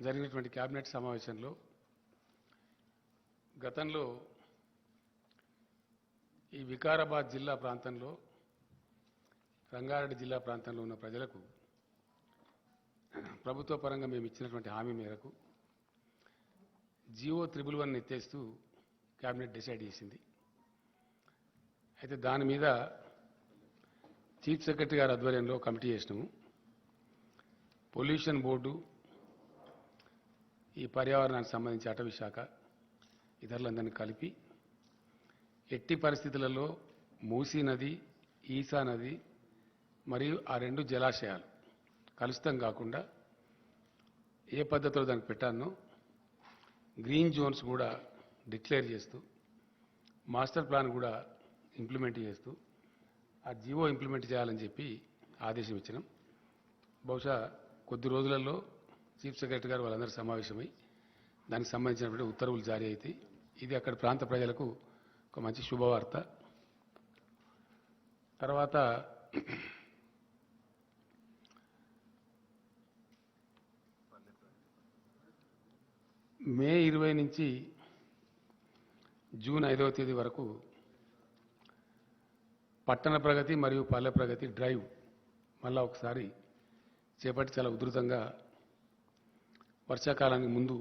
జరిగినటువంటి కేబినెట్ సమావేశంలో గతంలో ఈ వికారాబాద్ జిల్లా ప్రాంతంలో రంగారెడ్డి జిల్లా ప్రాంతంలో ఉన్న ప్రజలకు ప్రభుత్వ పరంగా మేము ఇచ్చినటువంటి హామీ మేరకు జియో 111 ఎత్తేస్తూ కేబినెట్ డిసైడ్ చేసింది. అయితే దాని మీద చీఫ్ సెక్రటరీ గారి ఆధ్వర్యంలో కమిటీ చేసినాము. పొల్యూషన్ బోర్డు, ఈ పర్యావరణానికి సంబంధించి అటవీ శాఖ ఇతరులందరినీ కలిపి ఎట్టి పరిస్థితులలో మూసీ నది, ఈసా నది మరియు ఆ రెండు జలాశయాలు కలుషితం కాకుండా ఏ పద్ధతిలో దానికి పెట్టానో గ్రీన్ జోన్స్ కూడా డిక్లేర్ చేస్తూ మాస్టర్ ప్లాన్ కూడా ఇంప్లిమెంట్ చేస్తూ ఆ జియో ఇంప్లిమెంట్ చేయాలని చెప్పి ఆదేశం ఇచ్చినాం. బహుశా కొద్ది రోజులలో చీఫ్ సెక్రటరీ గారు వాళ్ళందరూ సమావేశమై దానికి సంబంధించినటువంటి ఉత్తర్వులు జారీ అవుతాయి. ఇది అక్కడ ప్రాంత ప్రజలకు ఒక మంచి శుభవార్త. తర్వాత మే 20 నుంచి జూన్ 5వ తేదీ వరకు పట్టణ ప్రగతి మరియు పల్లె ప్రగతి డ్రైవ్ మళ్ళా ఒకసారి చేపట్టి చాలా ఉధృతంగా వర్షాకాలానికి ముందు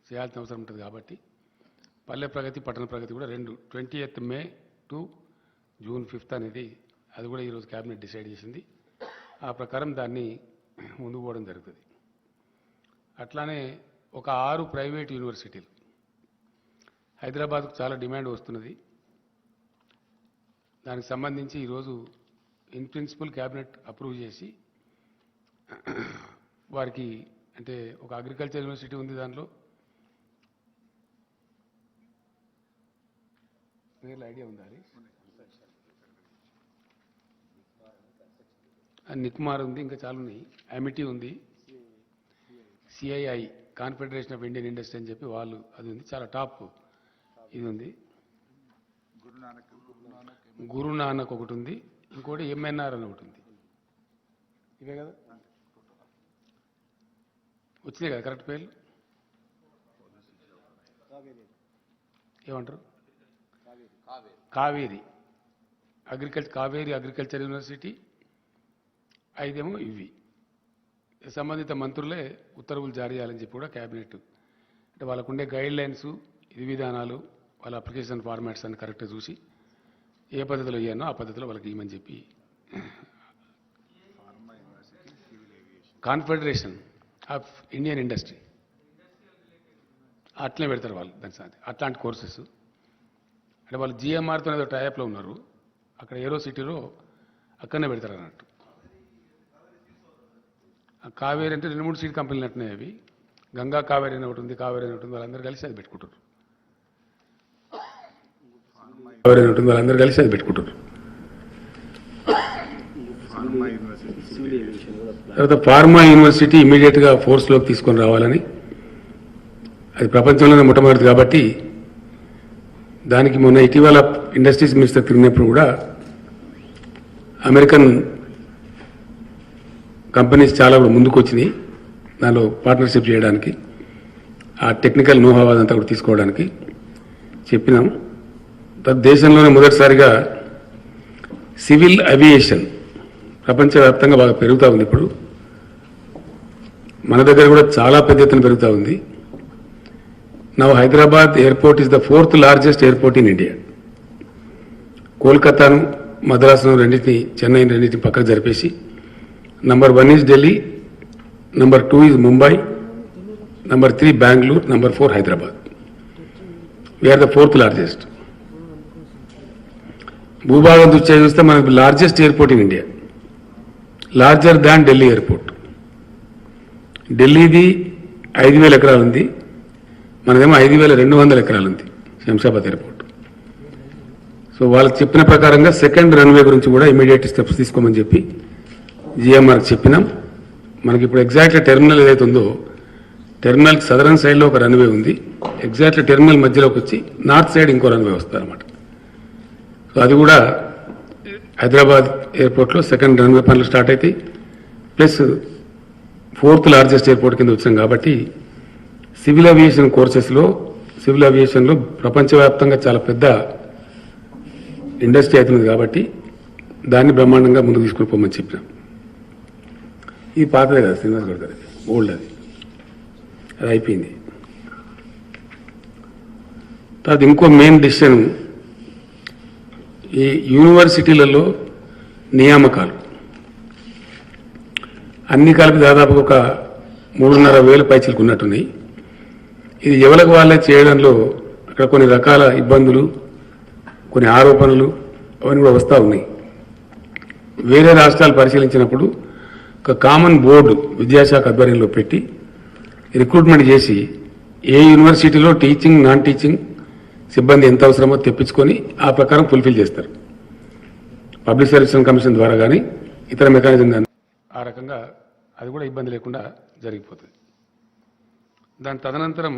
చేయాల్సిన అవసరం ఉంటుంది కాబట్టి పల్లె ప్రగతి పట్టణ ప్రగతి కూడా 20th May to June 5th అనేది అది కూడా ఈరోజు కేబినెట్ డిసైడ్ చేసింది. ఆ ప్రకారం దాన్ని ముందుకు పోవడం జరుగుతుంది. అట్లానే ఒక 6 ప్రైవేట్ యూనివర్సిటీలు హైదరాబాద్కు చాలా డిమాండ్ వస్తున్నది. దానికి సంబంధించి ఈరోజు ఇన్ ప్రిన్సిపల్ క్యాబినెట్ అప్రూవ్ చేసి వారికి అంటే ఒక అగ్రికల్చర్ యూనివర్సిటీ ఉంది, దాంట్లో పేర్లు ఐడియా ఉందా? నిక్మార్ ఉంది, ఇంకా చాలా ఉన్నాయి. అమిటీ ఉంది, CII confederation of Indian industry అని చెప్పి వాళ్ళు అది ఉంది, చాలా టాప్ ఇది ఉంది. గురునానక్ ఒకటి ఉంది, ఇంకోటి ఎంఎన్ఆర్ అని ఒకటి ఉంది. ఇవే కదా వచ్చినాయి కదా కరెక్ట్ పేర్లు? ఏమంటారు? Kaveri agriculture university. 5 ఏమో ఇవి. సంబంధిత మంత్రులే ఉత్తర్వులు జారీ చేయాలని చెప్పి కూడా క్యాబినెట్ అంటే వాళ్ళకుండే గైడ్ లైన్స్, విధి విధానాలు, వాళ్ళ అప్లికేషన్ ఫార్మాట్స్ అని కరెక్ట్గా చూసి ఏ పద్ధతిలో ఇవ్వనో ఆ పద్ధతిలో వాళ్ళకి ఇవ్వమని చెప్పి కాన్ఫెడరేషన్ ఆఫ్ ఇండియన్ ఇండస్ట్రీ అట్లనే పెడతారు వాళ్ళు. దాని సార్ అట్లాంటి కోర్సెస్ అంటే వాళ్ళు జిఎంఆర్తో ఏదో టైప్లో ఉన్నారు, అక్కడ ఏరో సిటీలో అక్కడనే పెడతారు అన్నట్టు. కావేరి అంటే 2-3 సీడ్ కంపెనీలు అంటున్నాయి. అవి గంగా కావేరి అని ఒకటి ఉంది, కావేరి అని ఒకటి ఉంది, వాళ్ళందరూ కలిసి అది పెట్టుకుంటారు. వాళ్ళందరూ కలిసి అది పెట్టుకుంటారు. తర్వాత ఫార్మా యూనివర్సిటీ ఇమీడియట్గా ఫోర్స్లోకి తీసుకొని రావాలని, అది ప్రపంచంలోనే మొట్టమొదటిది కాబట్టి దానికి మొన్న ఇటీవల ఇండస్ట్రీస్ మినిస్టర్ తిరిగినప్పుడు కూడా అమెరికన్ కంపెనీస్ చాలా ముందుకు వచ్చినాయి దానిలో పార్ట్నర్షిప్ చేయడానికి, ఆ టెక్నికల్ నోహా అదంతా కూడా తీసుకోవడానికి చెప్పినాం. దేశంలోనే మొదటిసారిగా సివిల్ అవియేషన్ ప్రపంచవ్యాప్తంగా బాగా పెరుగుతూ ఉంది. ఇప్పుడు మన దగ్గర కూడా చాలా పెద్ద ఎత్తున పెరుగుతూ ఉంది. Now Hyderabad airport is the 4th largest airport in India. కోల్కతాను, మద్రాసును రెండింటిని, చెన్నైని రెండింటిని పక్కకు జరిపేసి number 1 is Delhi, number 2 is Mumbai, number 3 Bengaluru, number 4 Hyderabad. We are the 4th largest. భూభాగం దృష్ట్యా చూస్తే మనకు largest airport in India, larger than Delhi airport. ఢిల్లీది 5,000 ఎకరాలు ఉంది, మనదేమో 5,200 ఎకరాలు ఉంది శంషాబాద్ ఎయిర్పోర్ట్. సో వాళ్ళకి చెప్పిన ప్రకారంగా సెకండ్ రన్వే గురించి కూడా ఇమీడియట్ స్టెప్స్ తీసుకోమని చెప్పి జిఎంఆర్కి చెప్పినాం. మనకి ఇప్పుడు ఎగ్జాక్ట్లీ టెర్మినల్ ఏదైతే ఉందో టెర్మినల్కి సదరన్ సైడ్లో ఒక రన్వే ఉంది, ఎగ్జాక్ట్లీ టెర్మినల్ మధ్యలోకి వచ్చి నార్త్ సైడ్ ఇంకో రన్వే వస్తుంది అనమాట. సో అది కూడా హైదరాబాద్ ఎయిర్పోర్ట్లో సెకండ్ రన్వే పనులు స్టార్ట్ అవుతాయి. ప్లస్ 4th లార్జెస్ట్ ఎయిర్పోర్ట్ కింద వచ్చాం కాబట్టి సివిల్ ఏవియేషన్ కోర్సెస్లో సివిల్ ఏవియేషన్లో ప్రపంచవ్యాప్తంగా చాలా పెద్ద ఇండస్ట్రీ అవుతుంది కాబట్టి దాన్ని బ్రహ్మాండంగా ముందుకు తీసుకుని పోమని చెప్పినాం. ఇది పాతదే కదా శ్రీనివాస్ గౌడ్ గారి ఓల్డ్ అది అయిపోయింది. తర్వాత ఇంకో మెయిన్ డిసిషన్ ఈ యూనివర్సిటీలలో నియామకాలు అన్ని కలిపి దాదాపు ఒక 3,500 పైచీలకు ఉన్నట్టున్నాయి. ఇది ఎవరికి వాళ్ళే చేయడంలో అక్కడ కొన్ని రకాల ఇబ్బందులు, కొన్ని ఆరోపణలు అవన్నీ కూడా వస్తూ ఉన్నాయి. వేరే రాష్ట్రాలు పరిశీలించినప్పుడు ఒక కామన్ బోర్డు విద్యాశాఖ ఆధ్వర్యంలో పెట్టి రిక్రూట్మెంట్ చేసి ఏ యూనివర్సిటీలో టీచింగ్ నాన్ టీచింగ్ సిబ్బంది ఎంత అవసరమో తెప్పించుకొని ఆ ప్రకారం ఫుల్ఫిల్ చేస్తారు. పబ్లిక్ సర్వీస్ కమిషన్ ద్వారా కానీ ఇతర మెకానిజం కానీ ఆ రకంగా అది కూడా ఇబ్బంది లేకుండా జరిగిపోతుంది. దాని తదనంతరం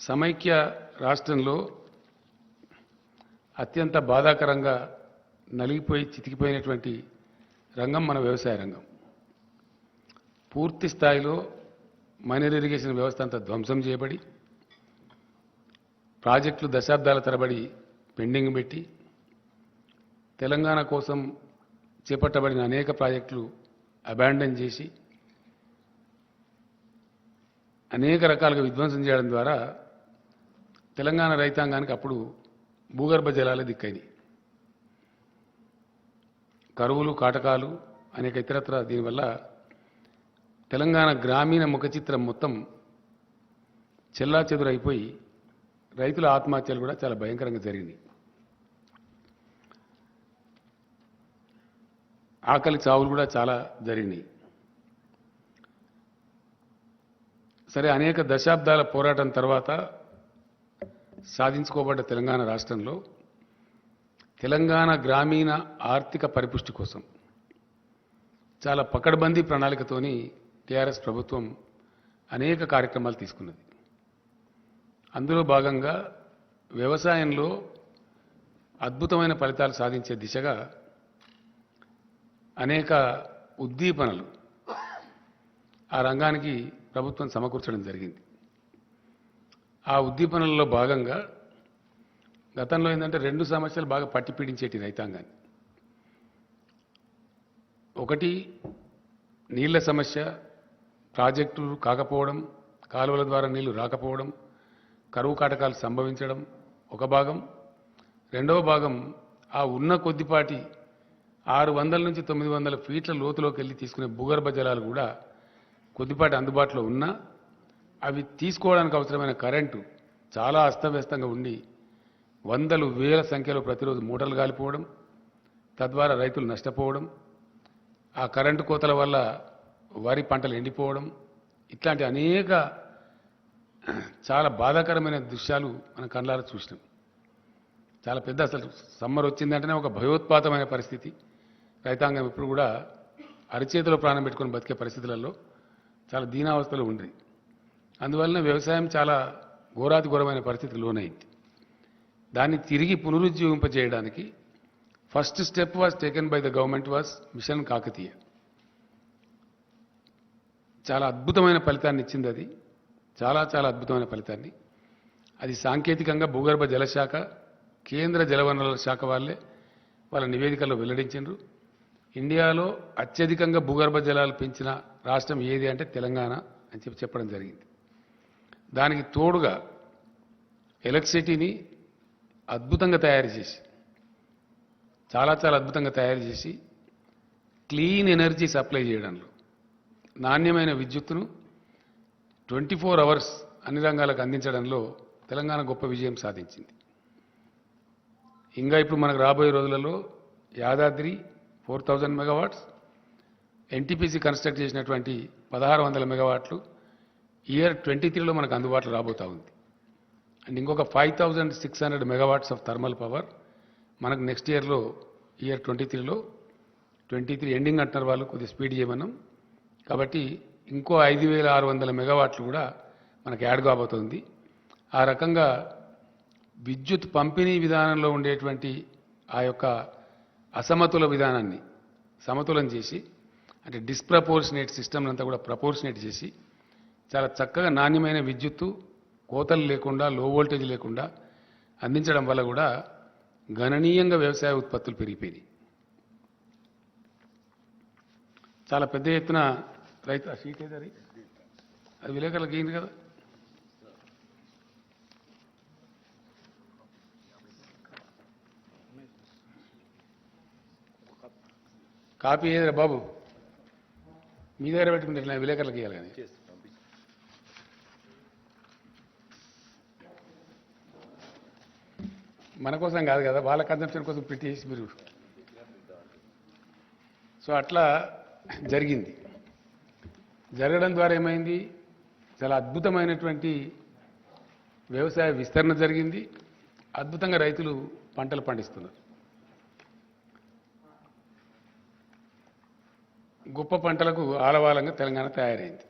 సమైక్య రాష్ట్రంలో అత్యంత బాధాకరంగా నలిగిపోయి చితికిపోయినటువంటి రంగం మన వ్యవసాయ రంగం. పూర్తి స్థాయిలో మైనర్ ఇరిగేషన్ వ్యవస్థ అంతా ధ్వంసం చేయబడి ప్రాజెక్టులు దశాబ్దాల తరబడి పెండింగ్ పెట్టి తెలంగాణ కోసం చేపట్టబడిన అనేక ప్రాజెక్టులు అబాండన్ చేసి అనేక రకాలుగా విధ్వంసం చేయడం ద్వారా తెలంగాణ రైతాంగానికి అప్పుడు భూగర్భ జలాలే దిక్కైనాయి. కరువులు కాటకాలు అనేక ఇతరత్ర దీనివల్ల తెలంగాణ గ్రామీణ ముఖ చిత్రం మొత్తం చెల్లాచెదురైపోయి రైతుల ఆత్మహత్యలు కూడా చాలా భయంకరంగా జరిగినాయి. ఆకలి చావులు కూడా చాలా జరిగినాయి. సరే, అనేక దశాబ్దాల పోరాటం తర్వాత సాధించుకోబడ్డ తెలంగాణ రాష్ట్రంలో తెలంగాణ గ్రామీణ ఆర్థిక పరిపుష్టి కోసం చాలా పకడ్బందీ ప్రణాళికతోని టీఆర్ఎస్ ప్రభుత్వం అనేక కార్యక్రమాలు తీసుకున్నది. అందులో భాగంగా వ్యవసాయంలో అద్భుతమైన ఫలితాలు సాధించే దిశగా అనేక ఉద్దీపనలు ఆ రంగానికి ప్రభుత్వం సమకూర్చడం జరిగింది. ఆ ఉద్దీపనలలో భాగంగా గతంలో ఏంటంటే 2 సమస్యలు బాగా పట్టిపీడించేటి రైతాంగాన్ని. ఒకటి నీళ్ల సమస్య, ప్రాజెక్టులు కాకపోవడం, కాలువల ద్వారా నీళ్లు రాకపోవడం, కరువు కాటకాలు సంభవించడం ఒక భాగం. రెండవ భాగం ఆ ఉన్న కొద్దిపాటి 600 నుంచి 900 ఫీట్ల లోతులోకి వెళ్ళి తీసుకునే భూగర్భ జలాలు కూడా కొద్దిపాటి అందుబాటులో ఉన్నా అవి తీసుకోవడానికి అవసరమైన కరెంటు చాలా అస్తవ్యస్తంగా ఉండి వందలు వేల సంఖ్యలో ప్రతిరోజు మూటలు కాలిపోవడం, తద్వారా రైతులు నష్టపోవడం, ఆ కరెంటు కోతల వల్ల వరి పంటలు ఎండిపోవడం, ఇట్లాంటి అనేక చాలా బాధాకరమైన దృశ్యాలు మన కళ్ళారా చూసినాం. చాలా పెద్ద, అసలు సమ్మర్ వచ్చిందంటేనే ఒక భయోత్పాతమైన పరిస్థితి. రైతాంగం ఇప్పుడు కూడా అరిచేతిలో ప్రాణం పెట్టుకొని బతికే పరిస్థితులలో చాలా దీనావస్థలో ఉంది. అందువలన వ్యవసాయం చాలా ఘోరాతి ఘోరమైన పరిస్థితికి లోనైంది. దాన్ని తిరిగి పునరుజ్జీవింపజేయడానికి first step was taken by the government was mission Kakatiya. చాలా అద్భుతమైన ఫలితాన్ని ఇచ్చింది అది, చాలా చాలా అద్భుతమైన ఫలితాన్ని. అది సాంకేతికంగా భూగర్భ జలశాఖ, కేంద్ర జలవనరుల శాఖ వాళ్ళ నివేదికల్లో వెల్లడించారు. ఇండియాలో అత్యధికంగా భూగర్భ జలాలు పెంచిన రాష్ట్రం ఏది అంటే తెలంగాణ అని చెప్పడం జరిగింది. దానికి తోడుగా ఎలక్ట్రిసిటీని అద్భుతంగా తయారు చేసి, చాలా చాలా అద్భుతంగా తయారు చేసి క్లీన్ ఎనర్జీ సప్లై చేయడంలో, నాణ్యమైన విద్యుత్తును 24 అవర్స్ అన్ని రంగాలకు అందించడంలో తెలంగాణ గొప్ప విజయం సాధించింది. ఇంకా ఇప్పుడు మనకు రాబోయే రోజులలో యాదాద్రి 4000 మెగావాట్స్, ఎన్టీపీసీ కన్స్ట్రక్ట్ చేసినటువంటి 1600 మెగావాట్లు ఇయర్ 23లో మనకు అందుబాటులో రాబోతూ ఉంది. అండ్ ఇంకొక 5600 మెగావాట్స్ ఆఫ్ థర్మల్ పవర్ మనకు నెక్స్ట్ ఇయర్లో, ఇయర్ 23లో, 23 ఎండింగ్ అంటున్నారు వాళ్ళు, కొద్దిగా స్పీడ్ చేయమన్నాం కాబట్టి ఇంకో 5600 మెగావాట్లు కూడా మనకు యాడ్ కాబోతుంది. ఆ రకంగా విద్యుత్ పంపిణీ విధానంలో ఉండేటువంటి ఆ యొక్క అసమతుల విధానాన్ని సమతులం చేసి అంటే డిస్ప్రపోర్షనేట్ సిస్టమ్ అంతా కూడా ప్రపోర్షనేట్ చేసి చాలా చక్కగా నాణ్యమైన విద్యుత్తు కోతలు లేకుండా లో వోల్టేజ్ లేకుండా అందించడం వల్ల కూడా గణనీయంగా వ్యవసాయ ఉత్పత్తులు పెరిగిపోయినాయి. చాలా పెద్ద ఎత్తున రైతు ఆ షీట్ ఏది అది విలేకరులకు అయింది కదా. కాపీ ఏదిరా బాబు, మీ దగ్గర పెట్టుకుంటే విలేకరులకు ఇవ్వాలి కానీ. మన కోసం కాదు కదా, వాళ్ళ కన్సంప్షన్ కోసం ప్రింట్ చేసి మీరు. సో అట్లా జరిగింది. జరగడం ద్వారా ఏమైంది, చాలా అద్భుతమైనటువంటి వ్యవసాయ విస్తరణ జరిగింది. అద్భుతంగా రైతులు పంటలు పండిస్తున్నారు. గొప్ప పంటలకు ఆలవాలంగా తెలంగాణ తయారైంది.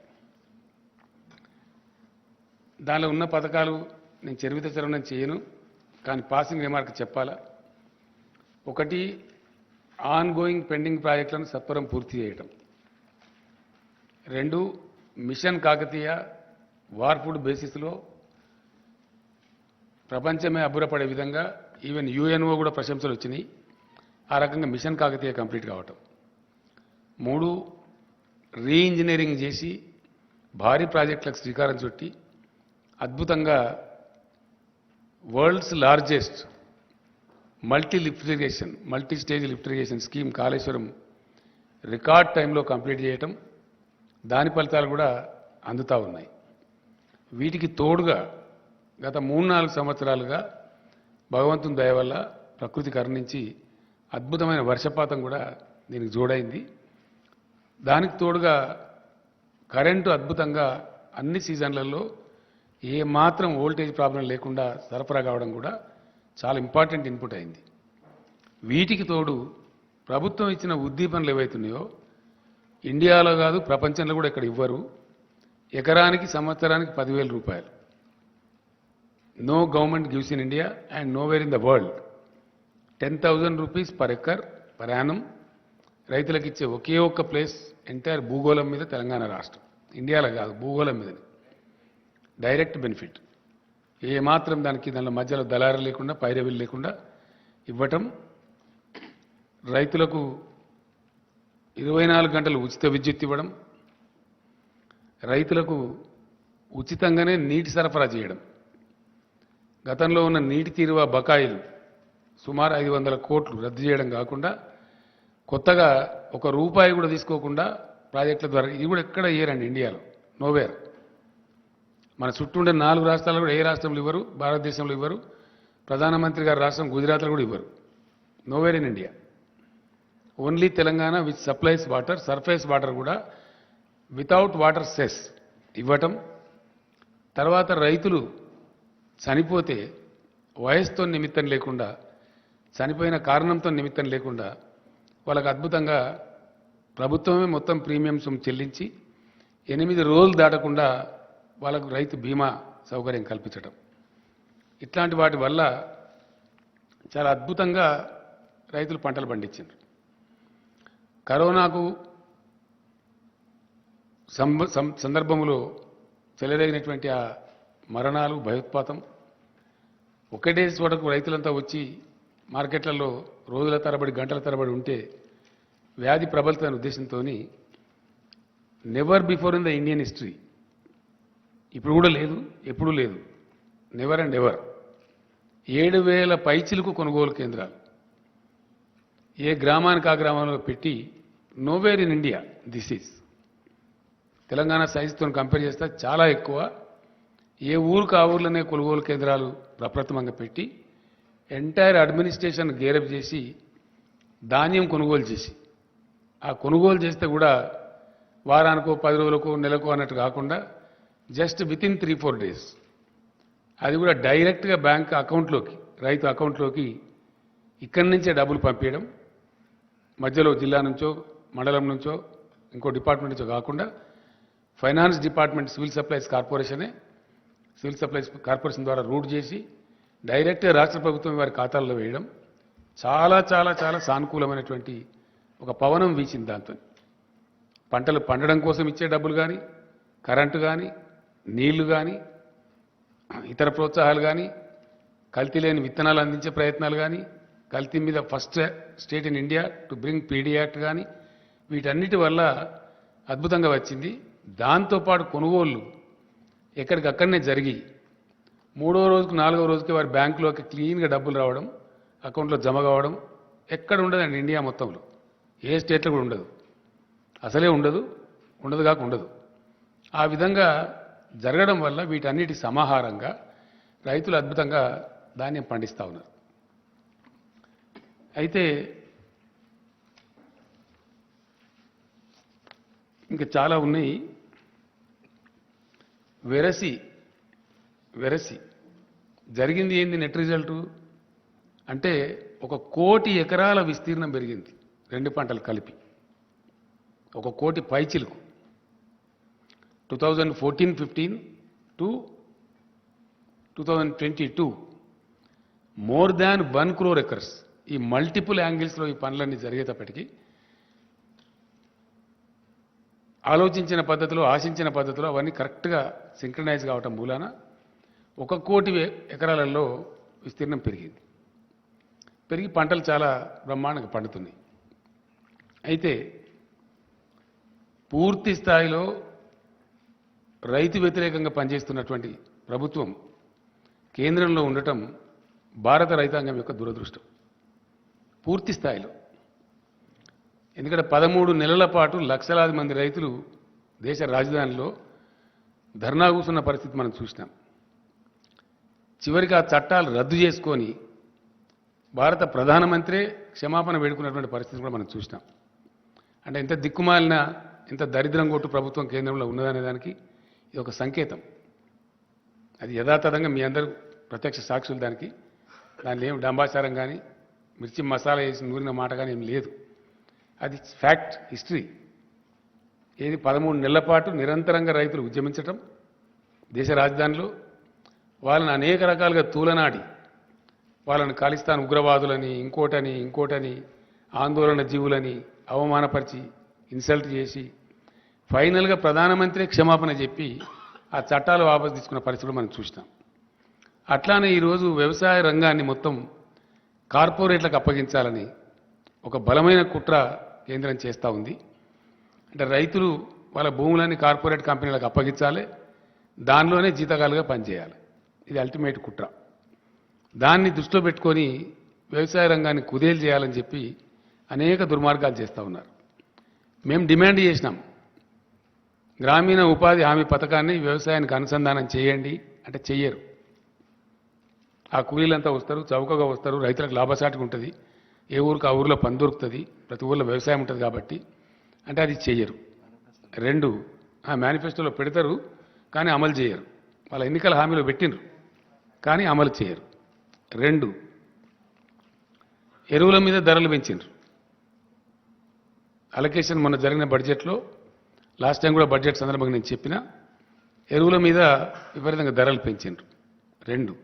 దానిలో ఉన్న పథకాలు నేను చరిత్ర చేయను, కానీ పాసింగ్ రిమార్క్ చెప్పాలా. ఒకటి, ఆన్ గోయింగ్ పెండింగ్ ప్రాజెక్టులను సత్వరం పూర్తి చేయటం. 2, మిషన్ కాకతీయ వార్పుడ్ బేసిస్లో ప్రపంచమే అబ్బురపడే విధంగా ఈవెన్ యుఎన్ఓ కూడా ప్రశంసలు వచ్చినాయి. ఆ రకంగా మిషన్ కాకతీయ కంప్లీట్ కావటం. 3, రీఇంజనీరింగ్ చేసి భారీ ప్రాజెక్టులకు శ్రీకారం చుట్టి అద్భుతంగా world's largest multi stage lift irrigation scheme Kaleshwaram record టైంలో కంప్లీట్ చేయటం. దాని ఫలితాలు కూడా అందుతూ ఉన్నాయి. వీటికి తోడుగా గత 3-4 సంవత్సరాలుగా భగవంతుని దయ వల్ల ప్రకృతి కరుణించి అద్భుతమైన వర్షపాతం కూడా దీనికి జోడైంది. దానికి తోడుగా కరెంటు అద్భుతంగా అన్ని సీజన్లలో ఏ మాత్రం వోల్టేజ్ ప్రాబ్లం లేకుండా సరఫరా కావడం కూడా చాలా ఇంపార్టెంట్ ఇన్పుట్ అయింది. వీటికి తోడు ప్రభుత్వం ఇచ్చిన ఉద్దీపనలు ఏవైతున్నాయో ఇండియాలో కాదు ప్రపంచంలో కూడా ఇక్కడ ఇవ్వరు. ఎకరానికి సంవత్సరానికి 10,000 రూపాయలు. No government gives in India and nowhere in the world. 10,000 rupees per acre per annum రైతులకు ఇచ్చే ఒకే ఒక్క ప్లేస్ ఎంటైర్ భూగోళం మీద తెలంగాణ రాష్ట్రం. ఇండియాలో కాదు, భూగోళం మీద డైరెక్ట్ బెనిఫిట్. ఏ మాత్రం దానిలో మధ్యలో దళారు లేకుండా పైరవీలు లేకుండా ఇవ్వటం. రైతులకు 24 గంటలు ఉచిత విద్యుత్ ఇవ్వడం. రైతులకు ఉచితంగానే నీటి సరఫరా చేయడం. గతంలో ఉన్న నీటి తీరువ బకాయిలు సుమారు 500 కోట్లు రద్దు చేయడం కాకుండా కొత్తగా ₹1 కూడా తీసుకోకుండా ప్రాజెక్టుల ద్వారా, ఇది కూడా ఎక్కడ ఇయ్యరండి ఇండియాలో, నోవేర్. మన చుట్టూ ఉండే 4 రాష్ట్రాలు కూడా ఏ రాష్ట్రంలో ఇవ్వరు, భారతదేశంలో ఇవ్వరు. ప్రధానమంత్రి గారి రాష్ట్రం గుజరాత్లో కూడా ఇవ్వరు. Nowhere in India. Only Telangana which supplies water, surface water కూడా వితౌట్ వాటర్ సెస్ ఇవ్వటం. తర్వాత రైతులు చనిపోతే వయసుతో నిమిత్తం లేకుండా, చనిపోయిన కారణంతో నిమిత్తం లేకుండా వాళ్ళకు అద్భుతంగా ప్రభుత్వమే మొత్తం ప్రీమియం సొమ్ము చెల్లించి 8 రోజులు దాటకుండా వాళ్ళకు రైతు బీమా సౌకర్యం కల్పించడం. ఇట్లాంటి వాటి వల్ల చాలా అద్భుతంగా రైతులు పంటలు పండించారు. కరోనాకు సందర్భంలో చెలరేగినటువంటి ఆ మరణాలు, భయోత్పాతం, ఒకటే చోటకు రైతులంతా వచ్చి మార్కెట్లలో రోజుల తరబడి గంటల తరబడి ఉంటే వ్యాధి ప్రబలుతున్న ఉద్దేశంతో never before in the Indian history, ఇప్పుడు కూడా లేదు, ఎప్పుడూ లేదు, నెవర్ అండ్ ఎవర్ 7,000 పైచిలకు కొనుగోలు కేంద్రాలు ఏ గ్రామానికి ఆ గ్రామంలో పెట్టి nowhere in India this is. Telangana సైజుతో కంపేర్ చేస్తే చాలా ఎక్కువ. ఏ ఊరికి ఆ ఊర్లోనే కొనుగోలు కేంద్రాలు ప్రప్రథమంగా పెట్టి ఎంటైర్ అడ్మినిస్ట్రేషన్ గేరప్ చేసి ధాన్యం కొనుగోలు చేసి, ఆ కొనుగోలు చేస్తే కూడా వారానికో 10 రోజులకో నెలకో అన్నట్టు కాకుండా జస్ట్ విత్ ఇన్ 3-4 డేస్ అది కూడా డైరెక్ట్గా బ్యాంక్ అకౌంట్లోకి, రైతు అకౌంట్లోకి ఇక్కడి నుంచే డబ్బులు పంపించడం. మధ్యలో జిల్లా నుంచో మండలం నుంచో ఇంకో డిపార్ట్మెంట్ నుంచో కాకుండా finance department civil supplies corporation ద్వారా రూట్ చేసి డైరెక్ట్గా రాష్ట్ర ప్రభుత్వం వారి ఖాతాల్లో వేయడం చాలా చాలా చాలా సానుకూలమైనటువంటి ఒక పవనం వీచింది దాంతో. పంటలు పండడం కోసం ఇచ్చే డబ్బులు కానీ, కరెంటు కానీ, నీళ్లు కానీ, ఇతర ప్రోత్సాహాలు కానీ, కల్తీ లేని విత్తనాలు అందించే ప్రయత్నాలు కానీ, కల్తీ మీద first state in India to bring PD act కానీ, వీటన్నిటి వల్ల అద్భుతంగా వచ్చింది. దాంతోపాటు కొనుగోళ్ళు ఎక్కడికక్కడనే జరిగి 3వ రోజుకు 4వ రోజుకి వారి బ్యాంకులోకి క్లీన్గా డబ్బులు రావడం, అకౌంట్లో జమ కావడం ఎక్కడ ఉండదండి ఇండియా మొత్తంలో. ఏ స్టేట్లో కూడా ఉండదు, అసలే ఉండదు, ఉండదు కాక ఉండదు. ఆ విధంగా జరగడం వల్ల వీటన్నిటి సమాహారంగా రైతులు అద్భుతంగా ధాన్యం పండిస్తూ ఉన్నారు. అయితే ఇంకా చాలా ఉన్నాయి. వెరసి జరిగింది ఏంది? నెట్ రిజల్టు అంటే 1 కోటి ఎకరాల విస్తీర్ణం పెరిగింది రెండు పంటలు కలిపి. 1 కోటి పైచిలుకు 2014-15 to 2022 more than 1 crore acres. ఈ మల్టిపుల్ యాంగిల్స్లో ఈ పనులన్నీ జరిగేటప్పటికీ ఆలోచించిన పద్ధతిలో, ఆశించిన పద్ధతిలో అవన్నీ కరెక్ట్గా సింక్రనైజ్ కావటం మూలాన 1 కోటి ఎకరాలలో విస్తీర్ణం పెరిగింది. పెరిగి పంటలు చాలా బ్రహ్మాండంగా పండుతున్నాయి. అయితే పూర్తి స్థాయిలో రైతు వ్యతిరేకంగా పనిచేస్తున్నటువంటి ప్రభుత్వం కేంద్రంలో ఉండటం భారత రైతాంగం యొక్క దురదృష్టం పూర్తి స్థాయిలో. ఎందుకంటే 13 నెలల పాటు లక్షలాది మంది రైతులు దేశ రాజధానిలో ధర్నా కూర్చున్న పరిస్థితి మనం చూసినాం. చివరికి ఆ చట్టాలు రద్దు చేసుకొని భారత ప్రధానమంత్రే క్షమాపణ వేడుకున్నటువంటి పరిస్థితి కూడా మనం చూసినాం. అంటే ఎంత దిక్కుమాలిన, ఎంత దరిద్రం కొట్టు ప్రభుత్వం కేంద్రంలో ఉన్నదనే దానికి ఇది ఒక సంకేతం. అది యథాతథంగా మీ అందరూ ప్రత్యక్ష సాక్షులు. దానిలో ఏం డంబాచారం కానీ, మిర్చి మసాలా వేసి నూరిన మాట కానీ ఏం లేదు. అది ఫ్యాక్ట్, హిస్టరీ. ఏది 13 నెలల పాటు నిరంతరంగా రైతులు ఉద్యమించటం దేశ రాజధానిలో, వాళ్ళని అనేక రకాలుగా తూలనాడి, వాళ్ళని ఖాళిస్తాన్ ఉగ్రవాదులని, ఇంకోటని ఆందోళన జీవులని అవమానపరిచి, ఇన్సల్ట్ చేసి ఫైనల్గా ప్రధానమంత్రి క్షమాపణ చెప్పి ఆ చట్టాలు వాపసు తీసుకున్న పరిస్థితులు మనం చూసినాం. అట్లానే ఈరోజు వ్యవసాయ రంగాన్ని మొత్తం కార్పొరేట్లకు అప్పగించాలని ఒక బలమైన కుట్ర కేంద్రం చేస్తూ ఉంది. అంటే రైతులు వాళ్ళ భూములన్నీ కార్పొరేట్ కంపెనీలకు అప్పగించాలి, దానిలోనే జీతగాలుగా పనిచేయాలి. ఇది అల్టిమేట్ కుట్ర. దాన్ని దృష్టిలో పెట్టుకొని వ్యవసాయ రంగాన్ని కుదేలు చేయాలని చెప్పి అనేక దుర్మార్గాలు చేస్తూ ఉన్నారు. మేము డిమాండ్ చేసినాం, గ్రామీణ ఉపాధి హామీ పథకాన్ని వ్యవసాయానికి అనుసంధానం చేయండి అంటే చెయ్యరు. ఆ కూలీలంతా వస్తారు, చౌకగా వస్తారు, రైతులకు లాభసాటిగా ఉంటుంది, ఏ ఊరికి ఆ ఊరిలో పని దొరుకుతుంది, ప్రతి ఊరిలో వ్యవసాయం ఉంటుంది కాబట్టి అంటే అది చెయ్యరు. 2 మేనిఫెస్టోలో పెడతారు కానీ అమలు చేయరు. వాళ్ళ ఎన్నికల హామీలో పెట్టినరు కానీ అమలు చేయరు. 2 ఎరువుల మీద ధరలు పెంచినారు. అలొకేషన్ మొన్న జరిగిన బడ్జెట్లో, లాస్ట్ టైం కూడా బడ్జెట్ సందర్భంగా నేను చెప్పిన, ఎరువుల మీద విపరీతంగా ధరలు పెంచినారు. 2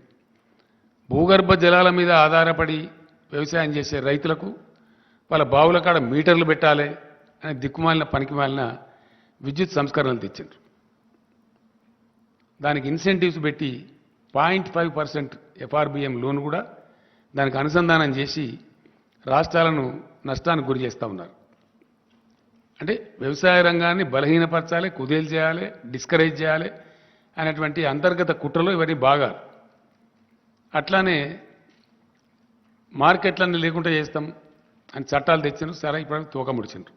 భూగర్భ జలాల మీద ఆధారపడి వ్యవసాయం చేసే రైతులకు వాళ్ళ బావుల కాడ మీటర్లు పెట్టాలి అని దిక్కుమాలిన పనికిమాలిన విద్యుత్ సంస్కరణలు తెచ్చిండ్రు. దానికి ఇన్సెంటివ్స్ పెట్టి 0.5% FRBM లోన్ కూడా దానికి అనుసంధానం చేసి రాష్ట్రాలను నష్టానికి గురి చేస్తూ ఉన్నారు. అంటే వ్యవసాయ రంగాన్ని బలహీనపరచాలి, కుదేలు చేయాలి, డిస్కరేజ్ చేయాలి అనేటువంటి అంతర్గత కుట్రలో ఇవన్నీ బాగా. అట్లానే మార్కెట్లన్నీ లేకుండా చేస్తాం అని చట్టాలు తెచ్చిండ్రు. సరే, ఇప్పుడు తూకం ముడిచిండ్రు.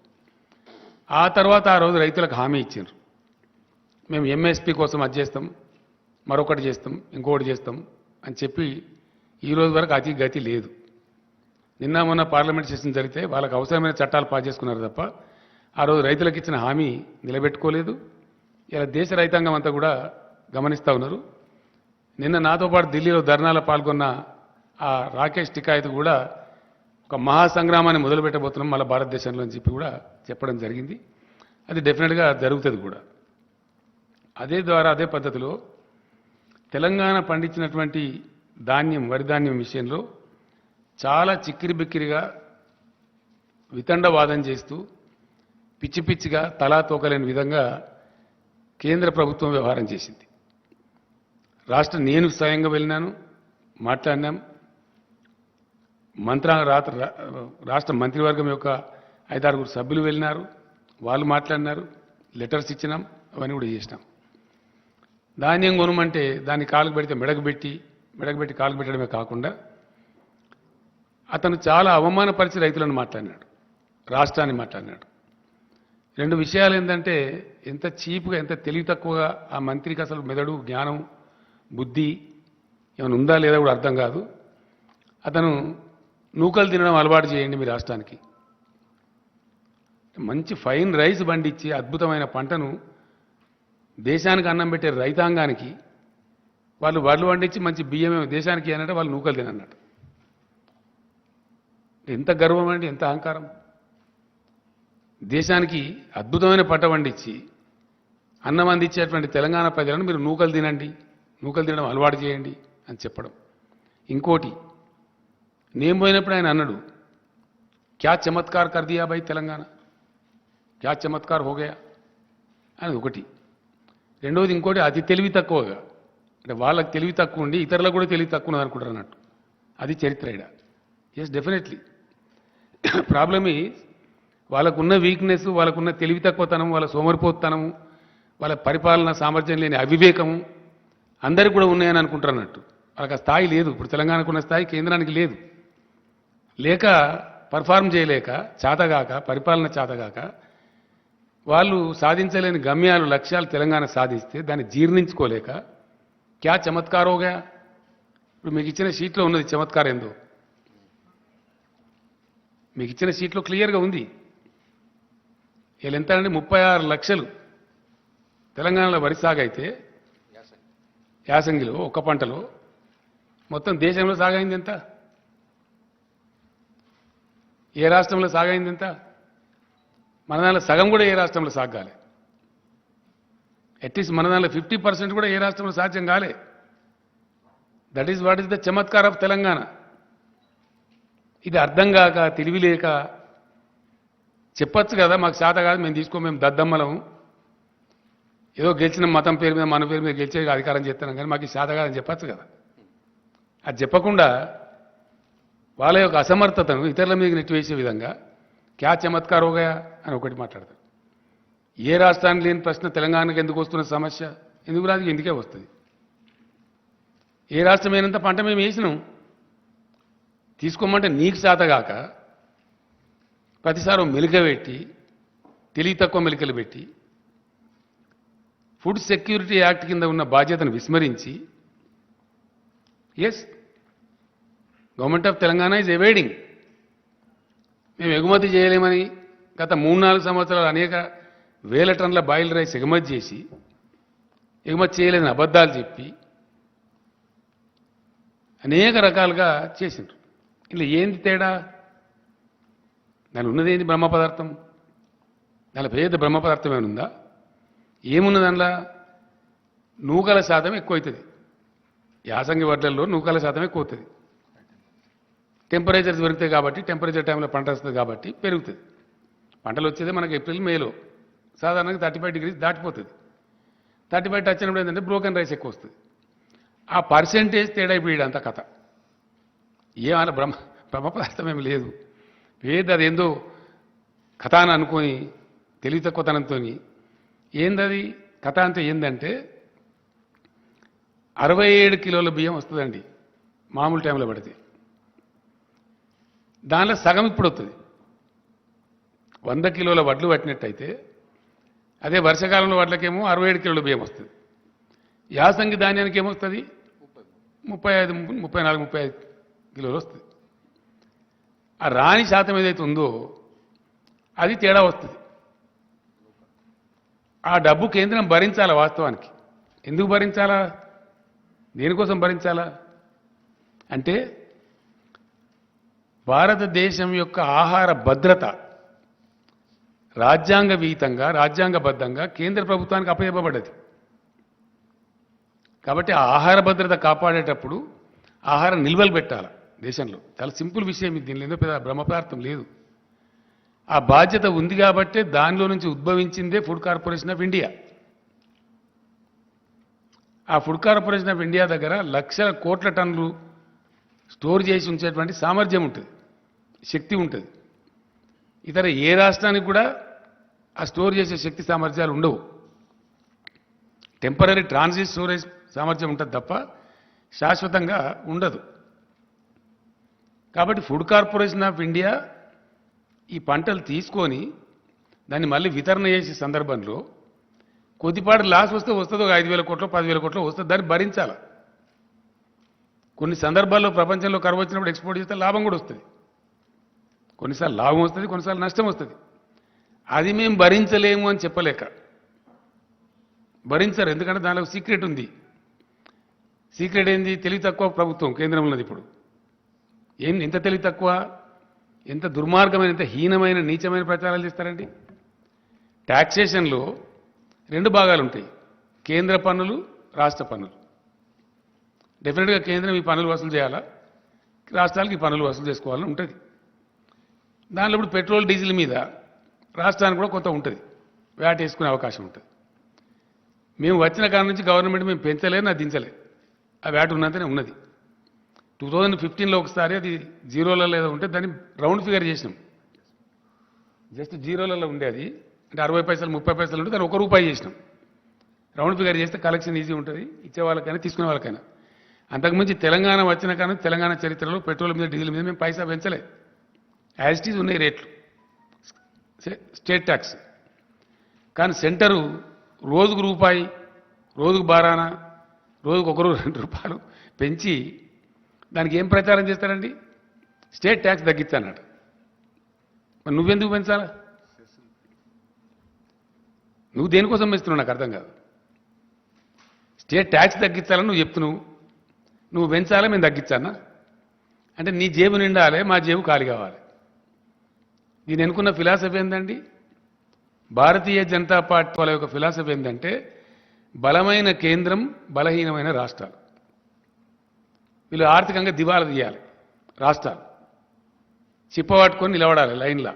ఆ తర్వాత ఆ రోజు రైతులకు హామీ ఇచ్చిండ్రు, మేము MSP కోసం అది చేస్తాం, మరొకటి చేస్తాం, ఇంకొకటి చేస్తాం అని చెప్పి ఈ రోజు వరకు అతి గతి లేదు. నిన్న మొన్న పార్లమెంట్ సెషన్ జరిగితే వాళ్ళకి అవసరమైన చట్టాలు పాస్ చేసుకున్నారు తప్ప ఆ రోజు రైతులకు ఇచ్చిన హామీ నిలబెట్టుకోలేదు. ఇలా దేశ రైతాంగం అంతా కూడా గమనిస్తూ ఉన్నారు. నిన్న నాతో పాటు ఢిల్లీలో ధర్నాలో పాల్గొన్న ఆ రాకేష్ టికాయత్ కూడా ఒక మహాసంగ్రామాన్ని మొదలుపెట్టబోతున్నాం మళ్ళీ భారతదేశంలో అని చెప్పి కూడా చెప్పడం జరిగింది. అది డెఫినెట్గా జరుగుతుంది కూడా. అదే పద్ధతిలో తెలంగాణ పండించినటువంటి ధాన్యం, వరి ధాన్యం విషయంలో చాలా చిక్కిరి బిక్కిరిగా వితండవాదం చేస్తూ పిచ్చి పిచ్చిగా తలా తోకలేని విధంగా కేంద్ర ప్రభుత్వం వ్యవహారం చేసింది. నేను స్వయంగా వెళ్ళినాను, మాట్లాడినాం. రాష్ట్ర మంత్రివర్గం యొక్క 5-6 సభ్యులు వెళ్ళినారు, వాళ్ళు మాట్లాడినారు, లెటర్స్ ఇచ్చినాం, అవన్నీ కూడా చేసినాం. ధాన్యం కొనమంటే దాన్ని కాలుకు పెడితే మెడకు పెట్టి కాలుకు పెట్టడమే కాకుండా అతను చాలా అవమానపరిచి రైతులను మాట్లాడినాడు, రాష్ట్రాన్ని మాట్లాడినాడు. 2 విషయాలు ఏంటంటే ఎంత చీప్గా, ఎంత తెలివి తక్కువగా ఆ మంత్రికి అసలు మెదడు, జ్ఞానం, బుద్ధి ఏమైనా ఉందా లేదా కూడా అర్థం కాదు. అతను నూకలు తినడం అలవాటు చేయండి మీ రాష్ట్రానికి. మంచి ఫైన్ రైస్ పండించి అద్భుతమైన పంటను దేశానికి అన్నం పెట్టే రైతాంగానికి వాళ్ళు వడ్లు పండించి మంచి బియ్యమే దేశానికి అన్నట్టు వాళ్ళు నూకలు తినన్నట్టు. ఎంత గర్వం అండి, ఎంత అహంకారం. దేశానికి అద్భుతమైన పంట పండించి అన్నం అందించేటువంటి తెలంగాణ ప్రజలను మీరు నూకలు తినడం అలవాటు చేయండి అని చెప్పడం. ఇంకోటి, నేను పోయినప్పుడు ఆయన అన్నాడు, క్యా చమత్కార్ కర్ దియా భాయ్ తెలంగాణ, క్యా చమత్కార్ హోగయా అని ఒకటి. రెండవది ఇంకోటి, అతి తెలివి తక్కువగా, అంటే వాళ్ళకి తెలివి తక్కువ ఉండి ఇతరులకు కూడా తెలివి తక్కువ ఉన్నది అనుకుంటారు అన్నట్టు. అది చరిత్ర ఇడ. Yes, definitely. ప్రాబ్లమ్ ఈజ్ వాళ్ళకున్న వీక్నెస్, వాళ్ళకున్న తెలివి తక్కువతనం, వాళ్ళ సోమరిపోతనము, వాళ్ళ పరిపాలన సామర్థ్యం లేని అవివేకము అందరికీ కూడా ఉన్నాయని అనుకుంటారు అన్నట్టు. వాళ్ళకి ఆ స్థాయి లేదు. ఇప్పుడు తెలంగాణకు ఉన్న స్థాయి కేంద్రానికి లేదు. లేక పర్ఫార్మ్ చేయలేక, చేతగాక, పరిపాలన చేతగాక వాళ్ళు సాధించలేని గమ్యాలు, లక్ష్యాలు తెలంగాణ సాధిస్తే దాన్ని జీర్ణించుకోలేక క్యా చమత్కార్ హోగా. ఇప్పుడు మీకు ఇచ్చిన షీట్లో ఉన్నది చమత్కారం ఏందో, మీకు ఇచ్చిన షీట్లో క్లియర్గా ఉంది. వీళ్ళు ఎంత అంటే 36 లక్షలు తెలంగాణలో వరి సాగు అయితే యాసంగిలో ఒక్క పంటలో, మొత్తం దేశంలో సాగైంది ఎంత? ఏ రాష్ట్రంలో సాగైంది ఎంత? మన దానిలో సగం కూడా ఏ రాష్ట్రంలో సాగాలి. అట్లీస్ట్ మన దానిలో 50% కూడా ఏ రాష్ట్రంలో సాధ్యం కాలే. That is what is the Chamatkar of Telangana. ఇది అర్థం కాక, తెలివి లేక చెప్పచ్చు కదా, మాకు శాత కాదు, మేము దద్దమ్మలము, ఏదో గెలిచిన మతం పేరు మీద, మన పేరు మీద గెలిచే అధికారం చేస్తున్నాం, కానీ మాకు శాత కాదని చెప్పచ్చు కదా. అది చెప్పకుండా వాళ్ళ యొక్క అసమర్థతను ఇతరుల మీద నెట్టివేసే విధంగా క్యా చమత్కార్ హోగా అని ఒకటి మాట్లాడతారు. ఏ రాష్ట్రానికి లేని ప్రశ్న తెలంగాణకు ఎందుకు వస్తున్న సమస్య? ఎందుకు రాదు? ఎందుకే వస్తుంది. ఏ రాష్ట్రం అయినంత పంట మేము వేసినాం, తీసుకోమంటే నీకు శాతగాక ప్రతిసారి మెలిక పెట్టి, తెలివి తక్కువ మెలికలు పెట్టి, ఫుడ్ సెక్యూరిటీ యాక్ట్ కింద ఉన్న బాధ్యతను విస్మరించి, yes, government of Telangana is avoiding. మేము ఎగుమతి చేయలేమని గత 3-4 సంవత్సరాలు అనేక వేల టన్నుల బాయిల్ రైస్ ఎగుమతి చేసి, ఎగుమతి చేయలేని అబద్ధాలు చెప్పి అనేక రకాలుగా చేసిండ్రు. ఇలా ఏంది తేడా? దాని ఉన్నది ఏంది? బ్రహ్మ పదార్థం. దాని పేద బ్రహ్మ పదార్థం ఏమైనా ఉందా? ఏమున్నది అందులో? నూకల శాతం ఎక్కువ అవుతుంది. యాసంగి వడ్లల్లో నూకల శాతం ఎక్కువ అవుతుంది. టెంపరేచర్స్ పెరుగుతాయి కాబట్టి, టెంపరేచర్ టైంలో పంట వస్తుంది కాబట్టి పెరుగుతుంది. పంటలు వచ్చేది మనకి ఏప్రిల్, మేలో. సాధారణంగా 35 degrees దాటిపోతుంది. 35 టచ్ అయినప్పుడు ఏంటంటే బ్రోకెన్ రైస్ ఎక్కువ వస్తుంది. ఆ పర్సెంటేజ్ తేడా ఇప్పుడు అంత కథ. ఏమైనా బ్రహ్మ పదార్థం ఏమి లేదు. అదేందో కథ అని అనుకొని తెలివి తక్కువతనంతో ఏందది కథ అంటే ఏంటంటే 67 కిలోల బియ్యం వస్తుందండి మామూలు టైంలో పడితే. దానిలో సగం ఇప్పుడు వస్తుంది. 100 కిలోల వడ్లు పట్టినట్టయితే అదే వర్షాకాలంలో వడ్లకేమో 67 కిలోల బియ్యం వస్తుంది. యాసంగి ధాన్యానికి ఏమొస్తుంది? 35, 34, 35 కిలోలు వస్తుంది. ఆ రాణి శాతం ఏదైతే ఉందో అది తేడా వస్తుంది. ఆ డబ్బు కేంద్రం భరించాలా? వాస్తవానికి ఎందుకు భరించాలా? దేనికోసం భరించాలా? అంటే భారతదేశం యొక్క ఆహార భద్రత రాజ్యాంగవిహితంగా, రాజ్యాంగబద్ధంగా కేంద్ర ప్రభుత్వానికి అప్పచెప్పబడ్డది. కాబట్టి ఆ ఆహార భద్రత కాపాడేటప్పుడు ఆహార నిల్వలు పెట్టాలి దేశంలో. చాలా సింపుల్ విషయం ఇది. దీనిలో ఏదో పెద్ద బ్రహ్మ పదార్థం లేదు. ఆ బాధ్యత ఉంది కాబట్టే దానిలో నుంచి ఉద్భవించిందే ఫుడ్ కార్పొరేషన్ ఆఫ్ ఇండియా. ఆ ఫుడ్ కార్పొరేషన్ ఆఫ్ ఇండియా దగ్గర లక్షల కోట్ల టన్నులు స్టోర్ చేసి ఉంచేటువంటి సామర్థ్యం ఉంటుంది, శక్తి ఉంటుంది. ఇతర ఏ రాష్ట్రానికి కూడా ఆ స్టోర్ చేసే శక్తి సామర్థ్యాలు ఉండవు. టెంపరీ ట్రాన్సిట్ స్టోరేజ్ సామర్థ్యం ఉంటుంది తప్ప శాశ్వతంగా ఉండదు. కాబట్టి ఫుడ్ కార్పొరేషన్ ఆఫ్ ఇండియా ఈ పంటలు తీసుకొని దాన్ని మళ్ళీ వితరణ చేసే సందర్భంలో కొద్దిపాటి లాస్ వస్తే వస్తుంది, ఒక 5,000 కోట్లు 10,000 కోట్లు వస్తుంది, దాన్ని భరించాలి. కొన్ని సందర్భాల్లో ప్రపంచంలో కరువు వచ్చినప్పుడు ఎక్స్పోర్ట్ చేస్తే లాభం కూడా వస్తుంది. కొన్నిసార్లు లాభం వస్తుంది, కొన్నిసార్లు నష్టం వస్తుంది. అది మేము భరించలేము అని చెప్పలేక భరించరు, ఎందుకంటే దానిలో సీక్రెట్ ఉంది. సీక్రెట్ ఏంది? తెలివి తక్కువ ప్రభుత్వం కేంద్రంలోది. ఇప్పుడు ఏం ఎంత తెలివి తక్కువ, ఎంత దుర్మార్గమైన, ఎంత హీనమైన నీచమైన ప్రచారాలు చేస్తారండి. ట్యాక్సేషన్లో 2 భాగాలు ఉంటాయి, కేంద్ర పన్నులు, రాష్ట్ర పన్నులు. డెఫినెట్గా కేంద్రం ఈ పన్నులు వసూలు చేయాలా, రాష్ట్రాలకు ఈ పన్నులు వసూలు చేసుకోవాలని ఉంటుంది. దానిలో ఇప్పుడు పెట్రోల్ డీజిల్ మీద రాష్ట్రానికి కూడా కొంత ఉంటుంది, వ్యాట్ వేసుకునే అవకాశం ఉంటుంది. మేము వచ్చిన కాడ నుంచి గవర్నమెంట్ మేము పెంచలేదు, అది దించలేదు. ఆ వ్యాట్ ఉన్నంతనే ఉన్నది. 2015లో ఒకసారి అది జీరోలలో ఏదో ఉంటే దాన్ని రౌండ్ ఫిగర్ చేసినాం. జస్ట్ జీరోలలో ఉండే అది, అంటే 60 పైసలు 30 పైసలు ఉంటే దాన్ని ₹1 చేసినాం. రౌండ్ ఫిగర్ చేస్తే కలెక్షన్ ఈజీ ఉంటుంది, ఇచ్చే వాళ్ళకైనా తీసుకునే వాళ్ళకైనా. అంతకుమించి తెలంగాణ వచ్చిన కానీ తెలంగాణ చరిత్రలో పెట్రోల్ మీద డీజిల్ మీద మేము పైసా పెంచలే, యాజ్ ఇట్ ఈజ్ ఉన్నాయి రేట్లు, స్టేట్ ట్యాక్స్. కానీ సెంటరు రోజుకు ₹1, రోజుకు బారానా, రోజుకు ₹1 పెంచి దానికి ఏం ప్రచారం చేస్తారండి? స్టేట్ ట్యాక్స్ తగ్గించాలన్నట్టు. మరి నువ్వెందుకు పెంచాలా? నువ్వు దేనికోసం పెంచుతున్నావు నాకు అర్థం కాదు. స్టేట్ ట్యాక్స్ తగ్గించాలని నువ్వు చెప్తున్నావు, నువ్వు పెంచాలా మేము తగ్గించానా? అంటే నీ జేబు నిండాలి, మా జేబు ఖాళీ కావాలి. నేను ఎన్నుకున్న ఫిలాసఫీ ఏంటండి? భారతీయ జనతా పార్టీ వాళ్ళ యొక్క ఫిలాసఫీ ఏంటంటే బలమైన కేంద్రం, బలహీనమైన రాష్ట్రాలు. వీళ్ళు ఆర్థికంగా దివాలా తీయాలి, రాష్ట్రాలు చిప్పబట్టుకొని నిలబడాలి లైన్లా,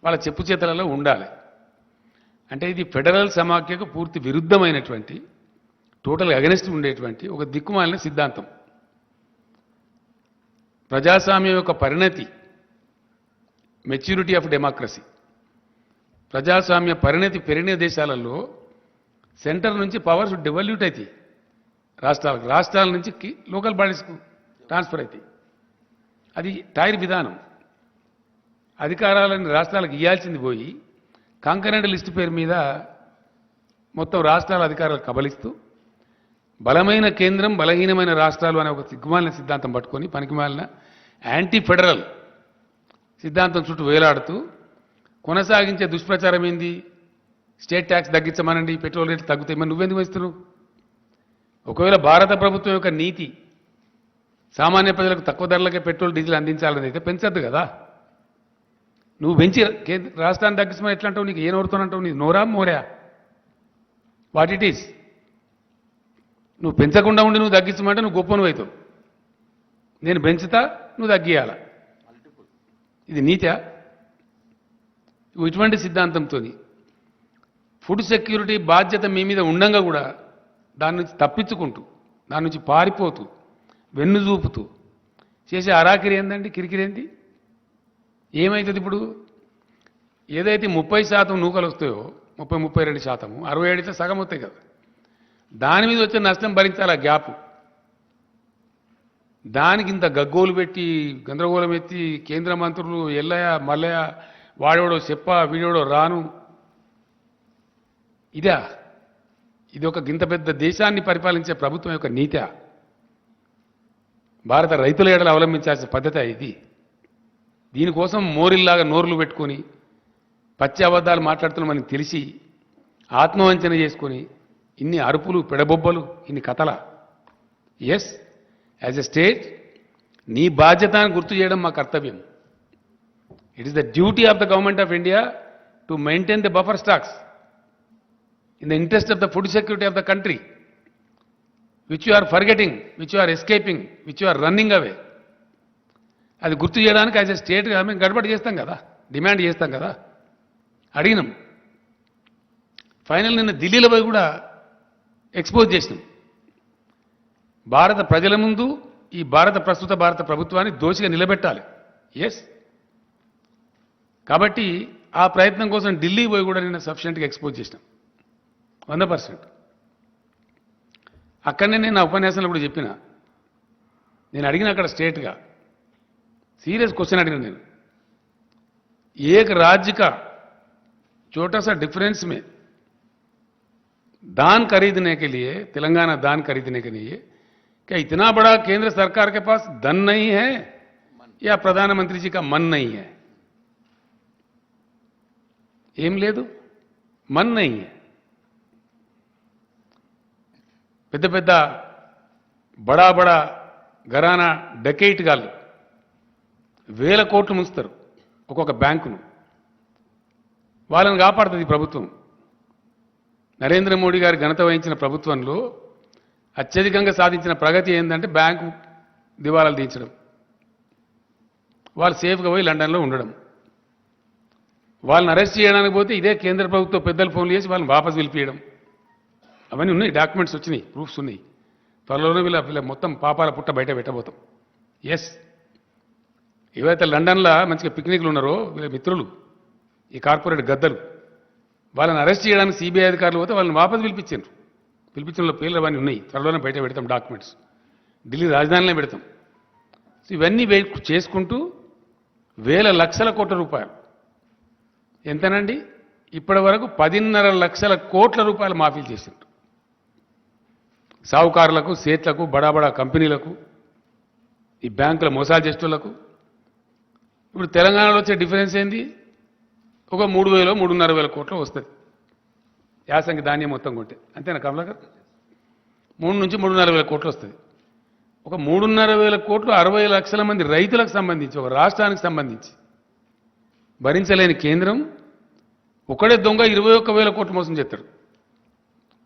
వాళ్ళ చెప్పు చేతలలో ఉండాలి. అంటే ఇది ఫెడరల్ సమాఖ్యకు పూర్తి విరుద్ధమైనటువంటి, టోటల్ అగెనిస్ట్ ఉండేటువంటి ఒక దిక్కుమాలిన సిద్ధాంతం. ప్రజాస్వామ్యం యొక్క పరిణతి, మెచ్యూరిటీ ఆఫ్ డెమోక్రసీ, ప్రజాస్వామ్య పరిణతి పెరిగిన దేశాలలో సెంటర్ నుంచి పవర్స్ డెవల్యూట్ అవుతాయి రాష్ట్రాలకు, రాష్ట్రాల నుంచి లోకల్ బాడీస్కు ట్రాన్స్ఫర్ అవుతాయి. అది టైర్ విధానం. అధికారాలను రాష్ట్రాలకు ఇవ్వాల్సింది పోయి కాంకరెంట్ లిస్టు పేరు మీద మొత్తం రాష్ట్రాల అధికారాలు కబలిస్తూ బలమైన కేంద్రం, బలహీనమైన రాష్ట్రాలు అనే ఒక సిగ్గుమాలిన సిద్ధాంతం పట్టుకొని పనికిమాలిన యాంటీ ఫెడరల్ సిద్ధాంతం చుట్టూ వేలాడుతూ కొనసాగించే దుష్ప్రచారం ఏంది? స్టేట్ ట్యాక్స్ తగ్గించమనండి, పెట్రోల్ రేట్లు తగ్గుతాయి. మరి నువ్వెందుకు వేస్తున్నావు? ఒకవేళ భారత ప్రభుత్వం యొక్క నీతి సామాన్య ప్రజలకు తక్కువ ధరలకే పెట్రోల్ డీజిల్ అందించాలని అయితే పెంచద్దు కదా. నువ్వు పెంచి రాష్ట్రాన్ని తగ్గించమని ఎట్లా అంటావు? నీకు ఏ నోరుతోనంటావు? నీ నోరా మోరా? What it is? నువ్వు పెంచకుండా ఉండి నువ్వు తగ్గించమంటే నువ్వు గొప్పను అవుతావు. నేను పెంచుతా, నువ్వు తగ్గియాల. ఇది నీతా? ఇటువంటి సిద్ధాంతంతో ఫుడ్ సెక్యూరిటీ బాధ్యత మీ మీద ఉండంగా కూడా దాని నుంచి తప్పించుకుంటూ, దాని నుంచి పారిపోతూ, వెన్ను చూపుతూ చేసే అరాకిరి ఏందండి, కిరికిరేంది? ఏమవుతుంది ఇప్పుడు? ఏదైతే 30% నూకలు వస్తాయో, 32%, 67 అయితే సగం వస్తాయి కదా, దాని మీద వచ్చే నష్టం భరించాలి. ఆ గ్యాప్, దానికి ఇంత గగ్గోలు పెట్టి గందరగోళం ఎత్తి కేంద్ర మంత్రులు ఎల్లయ్య మల్లయ్య, వాడేవాడో చెప్ప, వీడేవాడో రాను, ఇదా? ఇది ఒక గింత పెద్ద దేశాన్ని పరిపాలించే ప్రభుత్వం యొక్క నీతా? భారత రైతుల ఏడలు అవలంబించాల్సిన పద్ధతి ఇది. దీనికోసం మోరిల్లాగా నోర్లు పెట్టుకొని పచ్చి అబద్ధాలు మాట్లాడుతున్న మనకి తెలిసి ఆత్మవంచన చేసుకొని ఇన్ని అరుపులు, పెడబొబ్బలు, ఇన్ని కథల? ఎస్, యాజ్ ఎ స్టేట్ నీ బాధ్యతను గుర్తు చేయడం మా కర్తవ్యం. It is the duty of the government of India to maintain the buffer stocks in the interest of the food security of the country, which you are forgetting, which you are escaping, which you are running away. అది గుర్తు చేయడానికి as a స్టేట్గా మేము గడబడి చేస్తాం కదా. Demand చేస్తాం కదా, అడిగినాం. Final నిన్న ఢిల్లీలో పోయి కూడా ఎక్స్పోజ్ చేసినాం. భారత ప్రజల ముందు ఈ ప్రస్తుత భారత ప్రభుత్వాన్ని దోషిగా నిలబెట్టాలి. ఎస్, కాబట్టి ఆ ప్రయత్నం కోసం ఢిల్లీ పోయి కూడా నిన్న సఫిషియెంట్గా ఎక్స్పోజ్ చేసినాం 100%. అక్కడనే నేను నా ఉపన్యాసంలో కూడా చెప్పిన, నేను అడిగిన అక్కడ స్ట్రేట్గా సీరియస్ క్వశ్చన్ అడిగిన నేను, एक राज्य का छोटा सा डिफरेंस में दान खरीदने के लिए, तेलंगाना दान खरीदने के लिए क्या इतना बड़ा केंद्र सरकार के पास धन नहीं है या प्रधानमंत्री जी का मन नहीं है? ఏం లేదు, मन नहीं है. పెద్ద పెద్ద బడా బడా ఘరానా డకెయిట్ గాళ్ళు వేల కోట్లు ముంచుతారు ఒక్కొక్క బ్యాంకును. వాళ్ళని కాపాడుతుంది ప్రభుత్వం. నరేంద్ర మోడీ గారి ఘనత వహించిన ప్రభుత్వంలో అత్యధికంగా సాధించిన ప్రగతి ఏంటంటే బ్యాంకు దివాలాలు తీయించడం, వాళ్ళు సేఫ్గా పోయి లండన్లో ఉండడం. వాళ్ళని అరెస్ట్ చేయడానికి పోతే ఇదే కేంద్ర ప్రభుత్వం పెద్దలు ఫోన్లు చేసి వాళ్ళని వాపసు పిలిపియడం. అవన్నీ ఉన్నాయి, డాక్యుమెంట్స్ వచ్చినాయి, ప్రూఫ్స్ ఉన్నాయి. త్వరలోనే వీళ్ళ మొత్తం పాపాల పుట్ట బయట పెట్టబోతాం. ఎస్, ఏవైతే లండన్లో మంచిగా పిక్నిక్లు ఉన్నారో వీళ్ళ మిత్రులు, ఈ కార్పొరేట్ గద్దలు, వాళ్ళని అరెస్ట్ చేయడానికి సిబిఐ అధికారులు పోతే వాళ్ళని వాపసు పిలిపించారు. పిలిపించిన పేర్లు అవన్నీ ఉన్నాయి, త్వరలోనే బయట పెడతాం డాక్యుమెంట్స్, ఢిల్లీ రాజధానిలో పెడతాం. సో ఇవన్నీ చేసుకుంటూ వేల లక్షల కోట్ల రూపాయలు, ఎంతనండి ఇప్పటి వరకు 10.5 లక్షల కోట్ల రూపాయలు మాఫీలు చేశారు సావుకారులకు, సేట్లకు, బడా కంపెనీలకు, ఈ బ్యాంకుల మోసాలు చేసేటోళ్లకు. ఇప్పుడు తెలంగాణలో వచ్చే డిఫరెన్స్ ఏంది? ఒక 3,000 3,500 కోట్లు వస్తుంది యాసంగి ధాన్యం మొత్తం కొంటే, అంతేనా కమలాకర్? 3 నుంచి 3,500 కోట్లు వస్తుంది. ఒక 3,500 కోట్లు 60 లక్షల మంది రైతులకు సంబంధించి, ఒక రాష్ట్రానికి సంబంధించి భరించలేని కేంద్రం ఒకడే దొంగ 21,000 కోట్లు మోసం చేస్తాడు,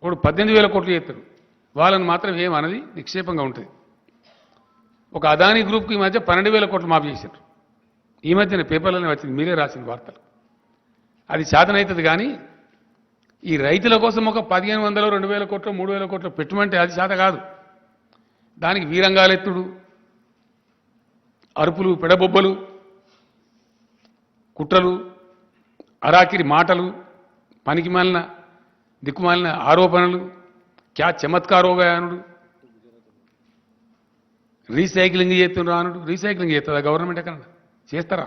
ఒకడు 18,000 కోట్లు చేస్తాడు. వాళ్ళని మాత్రం ఏమన్నది నిక్షేపంగా ఉంటుంది. ఒక అదానీ గ్రూప్కి ఈ మధ్య 12,000 కోట్లు మాఫీ చేశారు. ఈ మధ్యన పేపర్లోనే వచ్చింది, మీరే రాసిన వార్తలు. అది శాతనవుతుంది కానీ ఈ రైతుల కోసం ఒక 1,500 2,000 కోట్లు 3,000 కోట్లు పెట్టుమంటే అది శాత కాదు. దానికి వీరంగాలెత్తుడు, అరుపులు, పెడబొబ్బలు, కుట్రలు, అరాకిరి మాటలు, పనికిమాలిన దిక్కుమాలిన ఆరోపణలు, క్యా చమత్కారోగానుడు, రీసైక్లింగ్ చేస్తున్నారు అనుడు. రీసైక్లింగ్ చేస్తుందా గవర్నమెంట్? ఎక్కడ చేస్తారా?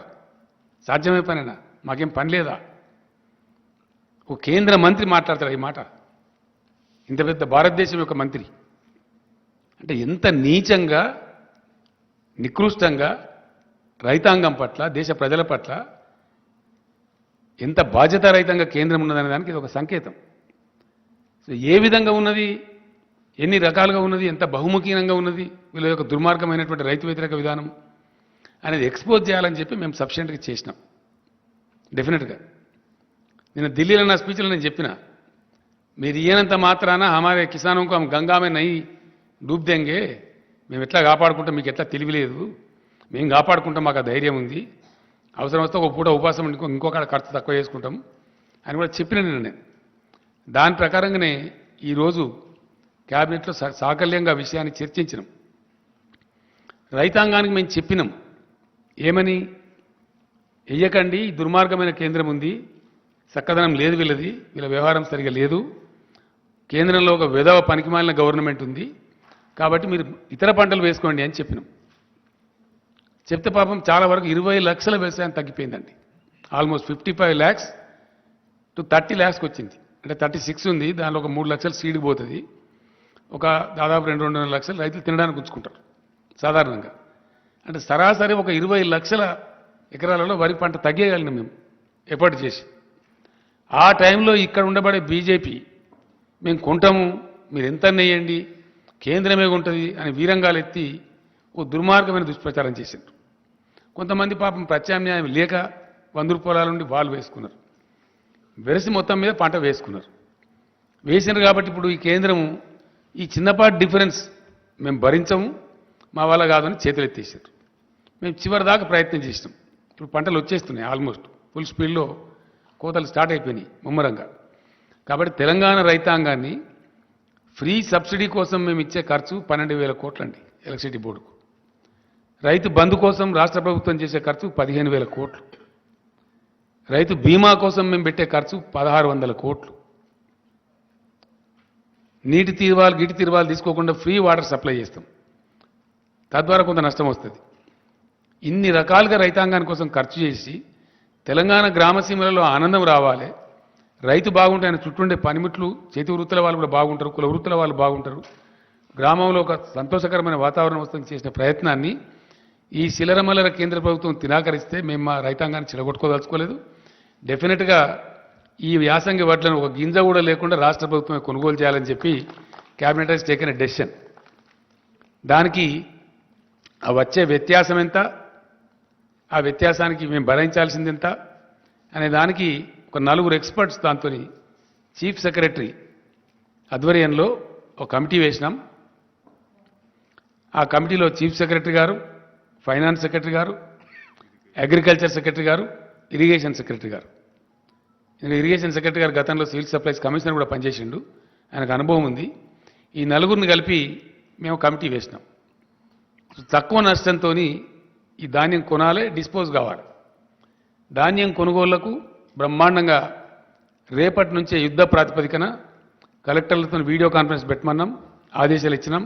సాధ్యమే పనేనా? మాకేం పని లేదా? ఓ కేంద్ర మంత్రి మాట్లాడతాడు ఈ మాట, ఇంత పెద్ద భారతదేశం యొక్క మంత్రి. అంటే ఎంత నీచంగా, నికృష్టంగా రైతాంగం పట్ల, దేశ ప్రజల పట్ల ఎంత బాధ్యతారహితంగా కేంద్రం ఉన్నదనే దానికి ఇది ఒక సంకేతం. సో ఏ విధంగా ఉన్నది, ఎన్ని రకాలుగా ఉన్నది, ఎంత బహుముఖీనంగా ఉన్నది, వీళ్ళ యొక్క దుర్మార్గమైనటువంటి రైతు వ్యతిరేక విధానం అనేది ఎక్స్పోజ్ చేయాలని చెప్పి మేము సఫిషియెంట్గా చేసినాం. డెఫినెట్గా నేను ఢిల్లీలో నా స్పీచ్లో నేను చెప్పిన, మీరు ఇయ్యనంత మాత్రాన హమారే కిసానంకు హమ్ గంగా మే నహీ డూబ్ దేంగే, మేము ఎట్లా కాపాడుకుంటాం, మీకు ఎట్లా తెలివిలేదు, మేము కాపాడుకుంటాం, మాకు ఆ ధైర్యం ఉంది, అవసరం వస్తే ఒక పూట ఉపాసం ఇంకొక ఖర్చు తక్కువ చేసుకుంటాం అని కూడా చెప్పిన నేను. దాని ప్రకారంగానే ఈరోజు క్యాబినెట్లో సాకల్యంగా విషయాన్ని చర్చించినాం. రైతాంగానికి మేము చెప్పినాం ఏమని, వెయ్యకండి, దుర్మార్గమైన కేంద్రం ఉంది, చక్కదనం లేదు వీళ్ళది, వీళ్ళ వ్యవహారం సరిగా లేదు, కేంద్రంలో ఒక విధవ పనికిమాలిన గవర్నమెంట్ ఉంది, కాబట్టి మీరు ఇతర పంటలు వేసుకోండి అని చెప్పినాం. చెప్తే పాపం చాలా వరకు 20 లక్షల వ్యవసాయం తగ్గిపోయిందండి. ఆల్మోస్ట్ 55 lakhs to 30 lakhs వచ్చింది. అంటే 36 ఉంది, దానిలో ఒక 3 లక్షలు సీడ్కి పోతుంది, ఒక దాదాపు 2-2.5 లక్షలు రైతులు తినడానికి ఉంచుకుంటారు సాధారణంగా. అంటే సరాసరి ఒక 20 లక్షల ఎకరాలలో వరి పంట తగ్గేయగలిగినాం మేము ఎఫర్ట్ చేసి. ఆ టైంలో ఇక్కడ ఉండబడే బీజేపీ మేము కొంటాము, మీరు ఎంత నెయ్యండి, కేంద్రమే ఉంటుంది అని వీరంగాలు ఎత్తి ఓ దుర్మార్గమైన దుష్ప్రచారం చేశారు. కొంతమంది పాపం ప్రత్యామ్నాయం లేక 100 రూపాయల నుండి వాళ్ళు వేసుకున్నారు, వెరసి మొత్తం మీద పంట వేసుకున్నారు. వేసినారు కాబట్టి ఇప్పుడు ఈ కేంద్రము ఈ చిన్నపాటి డిఫరెన్స్ మేము భరించము, మా వల్ల కాదని చేతులు ఎత్తేసారు. మేము చివరి దాకా ప్రయత్నం చేసినాం. ఇప్పుడు పంటలు వచ్చేస్తున్నాయి, ఆల్మోస్ట్ ఫుల్ స్పీడ్లో కోతలు స్టార్ట్ అయిపోయినాయి ముమ్మరంగా. కాబట్టి తెలంగాణ రైతాంగాన్ని ఫ్రీ సబ్సిడీ కోసం మేము ఇచ్చే ఖర్చు 12,000 కోట్లండి ఎలక్ట్రిసిటీ బోర్డుకు. రైతు బంధు కోసం రాష్ట్ర ప్రభుత్వం చేసే ఖర్చు 15,000 కోట్లు. రైతు బీమా కోసం మేము పెట్టే ఖర్చు 1,600 కోట్లు. నీటి తీర్వాలు గిటి తీర్వాలు తీసుకోకుండా ఫ్రీ వాటర్ సప్లై చేస్తాం, తద్వారా కొంత నష్టం వస్తుంది. ఇన్ని రకాలుగా రైతాంగాని కోసం ఖర్చు చేసి తెలంగాణ గ్రామసీమలలో ఆనందం రావాలి, రైతు బాగుంటే ఆయన చుట్టూండే పనిముట్లు చేతి వృత్తుల వాళ్ళు కూడా బాగుంటారు, కుల వృత్తుల వాళ్ళు బాగుంటారు, గ్రామంలో ఒక సంతోషకరమైన వాతావరణం వస్తుంది చేసిన ప్రయత్నాన్ని ఈ శిలరమల్లర కేంద్ర ప్రభుత్వం తినాకరిస్తే మేము మా రైతాంగాన్ని చిలగొట్టుకోదలుచుకోలేదు. డెఫినెట్గా ఈ యాసంగి వడ్లను ఒక గింజ కూడా లేకుండా రాష్ట్ర ప్రభుత్వమే కొనుగోలు చేయాలని చెప్పి cabinet has taken a decision. దానికి ఆ వచ్చే వ్యత్యాసం ఎంత, ఆ వ్యత్యాసానికి మేము భరించాల్సింది ఎంత అనే దానికి ఒక 4 ఎక్స్పర్ట్స్ దాంతో చీఫ్ సెక్రటరీ ఆధ్వర్యంలో ఒక కమిటీ వేసినాం. ఆ కమిటీలో చీఫ్ సెక్రటరీ గారు, ఫైనాన్స్ సెక్రటరీ గారు, అగ్రికల్చర్ సెక్రటరీ గారు, ఇరిగేషన్ సెక్రటరీ గారు. ఇరిగేషన్ సెక్రటరీ గారు గతంలో సివిల్ సప్లైస్ కమిషనర్ కూడా పనిచేసిండు, ఆయనకు అనుభవం ఉంది. ఈ 4 కలిపి మేము కమిటీ వేసినాం. తక్కువ నష్టంతో ఈ ధాన్యం కొనాలి, డిస్పోజ్ కావాలి. ధాన్యం కొనుగోళ్లకు బ్రహ్మాండంగా రేపటి నుంచే యుద్ధ ప్రాతిపదికన కలెక్టర్లతో వీడియో కాన్ఫరెన్స్ పెట్టమన్నాం, ఆదేశాలు ఇచ్చినాం.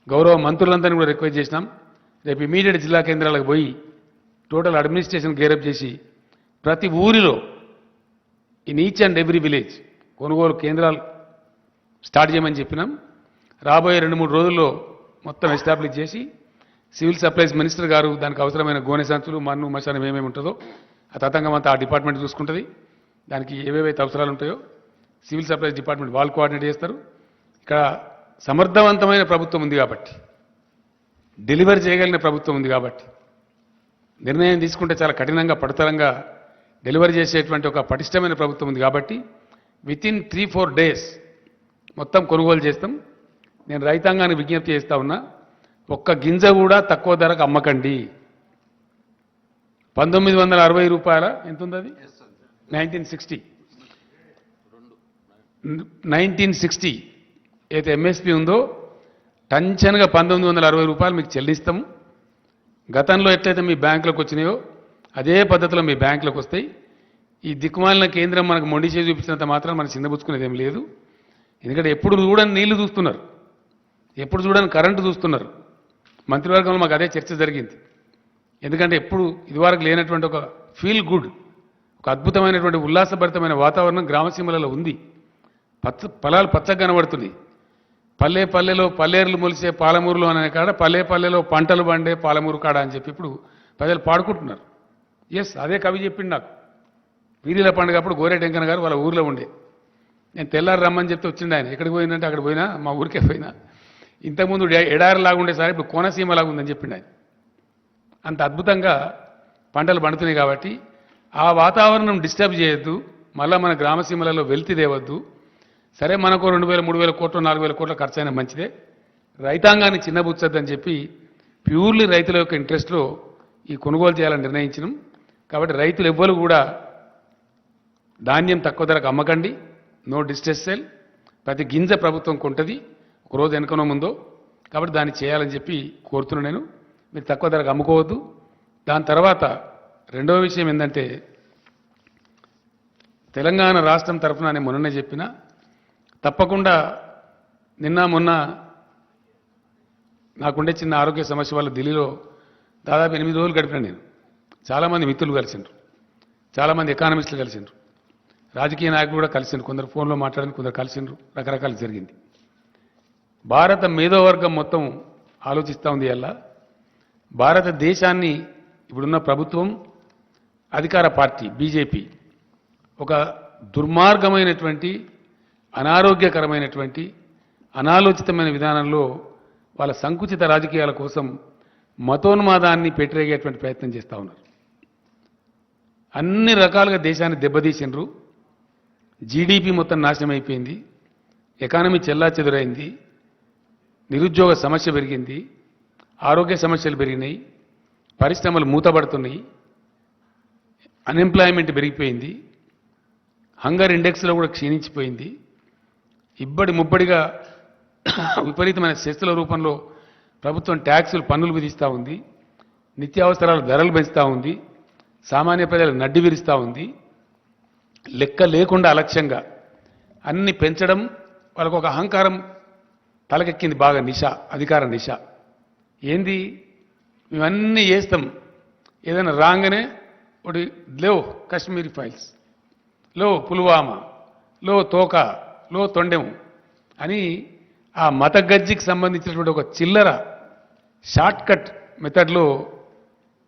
గౌరవ మంత్రులందరినీ కూడా రిక్వెస్ట్ చేసినాం. రేపు ఇమీడియట్ జిల్లా కేంద్రాలకు పోయి టోటల్ అడ్మినిస్ట్రేషన్ గేరప్ చేసి ప్రతి ఊరిలో in each and every village కొనుగోలు కేంద్రాలు స్టార్ట్ చేయమని చెప్పినాం. రాబోయే 2-3 రోజుల్లో మొత్తం ఎస్టాబ్లిష్ చేసి సివిల్ సప్లైస్ మినిస్టర్ గారు దానికి అవసరమైన గోనె సంచులు, మన్ను, మశానం ఏమేమి ఉంటుందో ఆ తతంగం అంతా ఆ డిపార్ట్మెంట్ చూసుకుంటుంది. దానికి ఏవేవైతే అవసరాలు ఉంటాయో సివిల్ సప్లైస్ డిపార్ట్మెంట్ వాళ్ళు కోఆర్డినేట్ చేస్తారు. ఇక్కడ సమర్థవంతమైన ప్రభుత్వం ఉంది కాబట్టి, డెలివరీ చేయగలిగిన ప్రభుత్వం ఉంది కాబట్టి, నిర్ణయం తీసుకుంటే చాలా కఠినంగా పడుతరంగా డెలివరీ చేసేటువంటి ఒక పటిష్టమైన ప్రభుత్వం ఉంది కాబట్టి వితిన్ 3-4 డేస్ మొత్తం కొనుగోలు చేస్తాం. నేను రైతాంగానికి విజ్ఞప్తి చేస్తా ఉన్నా, ఒక్క గింజ కూడా తక్కువ ధరకు అమ్మకండి. 1960 రూపాయల ఎంత ఉంది అది, 1960 అయితే ఎంఎస్పి ఉందో టంచన్గా 1960 రూపాయలు మీకు చెల్లిస్తాము. గతంలో ఎట్లయితే మీ బ్యాంకులకు వచ్చినాయో అదే పద్ధతిలో మీ బ్యాంకులకు వస్తాయి. ఈ దిక్కుమాలిన కేంద్రం మనకు మొండి చేసి చూపించినంత మాత్రం మనం చిన్నబుచ్చుకునేది ఏం లేదు. ఎందుకంటే ఎప్పుడు చూడని నీళ్లు చూస్తున్నారు, ఎప్పుడు చూడని కరెంటు చూస్తున్నారు. మంత్రివర్గంలో మాకు అదే చర్చ జరిగింది. ఎందుకంటే ఎప్పుడు ఇదివరకు లేనటువంటి ఒక ఫీల్ గుడ్, ఒక అద్భుతమైనటువంటి ఉల్లాసభరితమైన వాతావరణం గ్రామసీమలలో ఉంది. పొలాలు పచ్చగా కనబడుతున్నాయి. పల్లె పల్లెలో పల్లేరులు మొలిసే పాలమూరులో అనే కాడ పల్లె పల్లెలో పంటలు పండే పాలమూరు కాడ అని చెప్పి ఇప్పుడు ప్రజలు పాడుకుంటున్నారు. ఎస్, అదే కవి చెప్పిండు నాకు. వీరిల పండుగ అప్పుడు గోరె వెంకన్న గారు వాళ్ళ ఊరిలో ఉండే, నేను తెల్లారి రమ్మని చెప్తే వచ్చిండు ఆయన. ఎక్కడికి పోయిందంటే అక్కడ పోయినా, మా ఊరికే పోయినా. ఇంతకుముందు ఎడారిలాగా ఉండే సార్ ఇప్పుడు కోనసీమలాగా ఉందని చెప్పిండు ఆయన. అంత అద్భుతంగా పంటలు పండుతున్నాయి కాబట్టి ఆ వాతావరణం డిస్టర్బ్ చేయొద్దు, మళ్ళీ మన గ్రామసీమలలో వెల్తి తేవద్దు. సరే, మనకు 2,000-3,000 కోట్లు 4,000 కోట్ల ఖర్చు అయినా మంచిదే, రైతాంగాన్ని చిన్నబుచ్చొద్దని చెప్పి ప్యూర్లీ రైతుల యొక్క ఇంట్రెస్ట్లో ఈ కొనుగోలు చేయాలని నిర్ణయించినాం. కాబట్టి రైతులు ఎవ్వరు కూడా ధాన్యం తక్కువ ధరకు అమ్మకండి, నో డిస్ట్రెస్ సేల్. ప్రతి గింజ ప్రభుత్వం కొంటది, ఒకరోజు వెనకనో ముందో. కాబట్టి దాన్ని చేయాలని చెప్పి కోరుతున్నాను నేను. మీరు తక్కువ ధరకు అమ్ముకోవద్దు. దాని తర్వాత రెండవ విషయం ఏంటంటే, తెలంగాణ రాష్ట్రం తరఫున నేను మొన్ననే చెప్పిన, తప్పకుండా నిన్న మొన్న నాకుండే చిన్న ఆరోగ్య సమస్య వల్ల ఢిల్లీలో దాదాపు 8 రోజులు గడిపిన నేను. చాలామంది మిత్రులు కలిసిండ్రు, చాలామంది ఎకానమిస్టులు కలిసిండ్రు, రాజకీయ నాయకులు కూడా కలిసిండ్రు, కొందరు ఫోన్లో మాట్లాడింది, కొందరు కలిసిండ్రు, రకరకాలు జరిగింది. భారత మేధోవర్గం మొత్తం ఆలోచిస్తూ ఉంది. అలా భారతదేశాన్ని ఇప్పుడున్న ప్రభుత్వం, అధికార పార్టీ బీజేపీ ఒక దుర్మార్గమైనటువంటి, అనారోగ్యకరమైనటువంటి, అనాలోచితమైన విధానంలో వాళ్ళ సంకుచిత రాజకీయాల కోసం మతోన్మాదాన్ని పెట్టరేగేటువంటి ప్రయత్నం చేస్తూ ఉన్నారు. అన్ని రకాలుగా దేశాన్ని దెబ్బతీసిండ్రు. జీడిపి మొత్తం నాశనం అయిపోయింది, ఎకానమీ చెల్లాచెదురైంది, నిరుద్యోగ సమస్య పెరిగింది, ఆరోగ్య సమస్యలు పెరిగినాయి, పరిశ్రమలు మూతపడుతున్నాయి. అన్ఎంప్లాయ్మెంట్ పెరిగిపోయింది, హంగర్ ఇండెక్స్లో కూడా క్షీణించిపోయింది, ఇబ్బడి ముబ్బడిగా విపరీతమైన సెస్ల రూపంలో ప్రభుత్వం ట్యాక్సులు పన్నులు విధిస్తూ ఉంది, నిత్యావసరాల ధరలు పెంచుతూ ఉంది, సామాన్య ప్రజలకు నడ్డి విరుస్తూ ఉంది. లెక్క లేకుండా అలక్ష్యంగా అన్ని పెంచడం, వాళ్ళకు ఒక అహంకారం తలకెక్కింది బాగా, నిష, అధికార నిష. ఏంది మేమన్నీ చేస్తాం, ఏదైనా రాగానే ఒకటి లో కాశ్మీరీ ఫైల్స్, లో పుల్వామా, లో తోక, లో తొండెం అని ఆ మత గజ్జికి సంబంధించినటువంటి ఒక చిల్లర షార్ట్ కట్ మెథడ్లో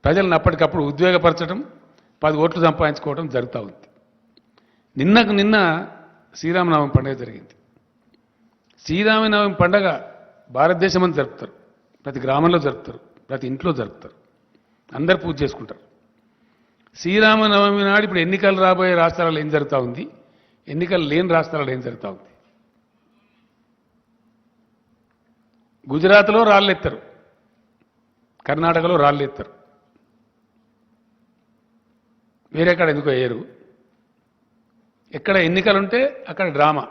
ప్రజలను అప్పటికప్పుడు ఉద్వేగపరచడం, 10 ఓట్లు సంపాదించుకోవడం జరుగుతూ ఉంది. నిన్నకు నిన్న శ్రీరామనవమి పండుగ జరిగింది. శ్రీరామనవమి పండుగ భారతదేశం అంతా జరుపుతారు, ప్రతి గ్రామంలో జరుపుతారు, ప్రతి ఇంట్లో జరుపుతారు, అందరు పూజ చేసుకుంటారు. శ్రీరామనవమి నాడు ఇప్పుడు ఎన్నికలు రాబోయే రాష్ట్రాలలో ఏం జరుగుతూ ఉంది, ఎన్నికలు లేని రాష్ట్రాలలో ఏం జరుగుతూ ఉంది. గుజరాత్లో రాళ్ళెత్తారు, కర్ణాటకలో రాళ్ళెత్తారు, వేరేక్కడ ఎందుకో వేయరు. ఎక్కడ ఎన్నికలుంటే అక్కడ డ్రామా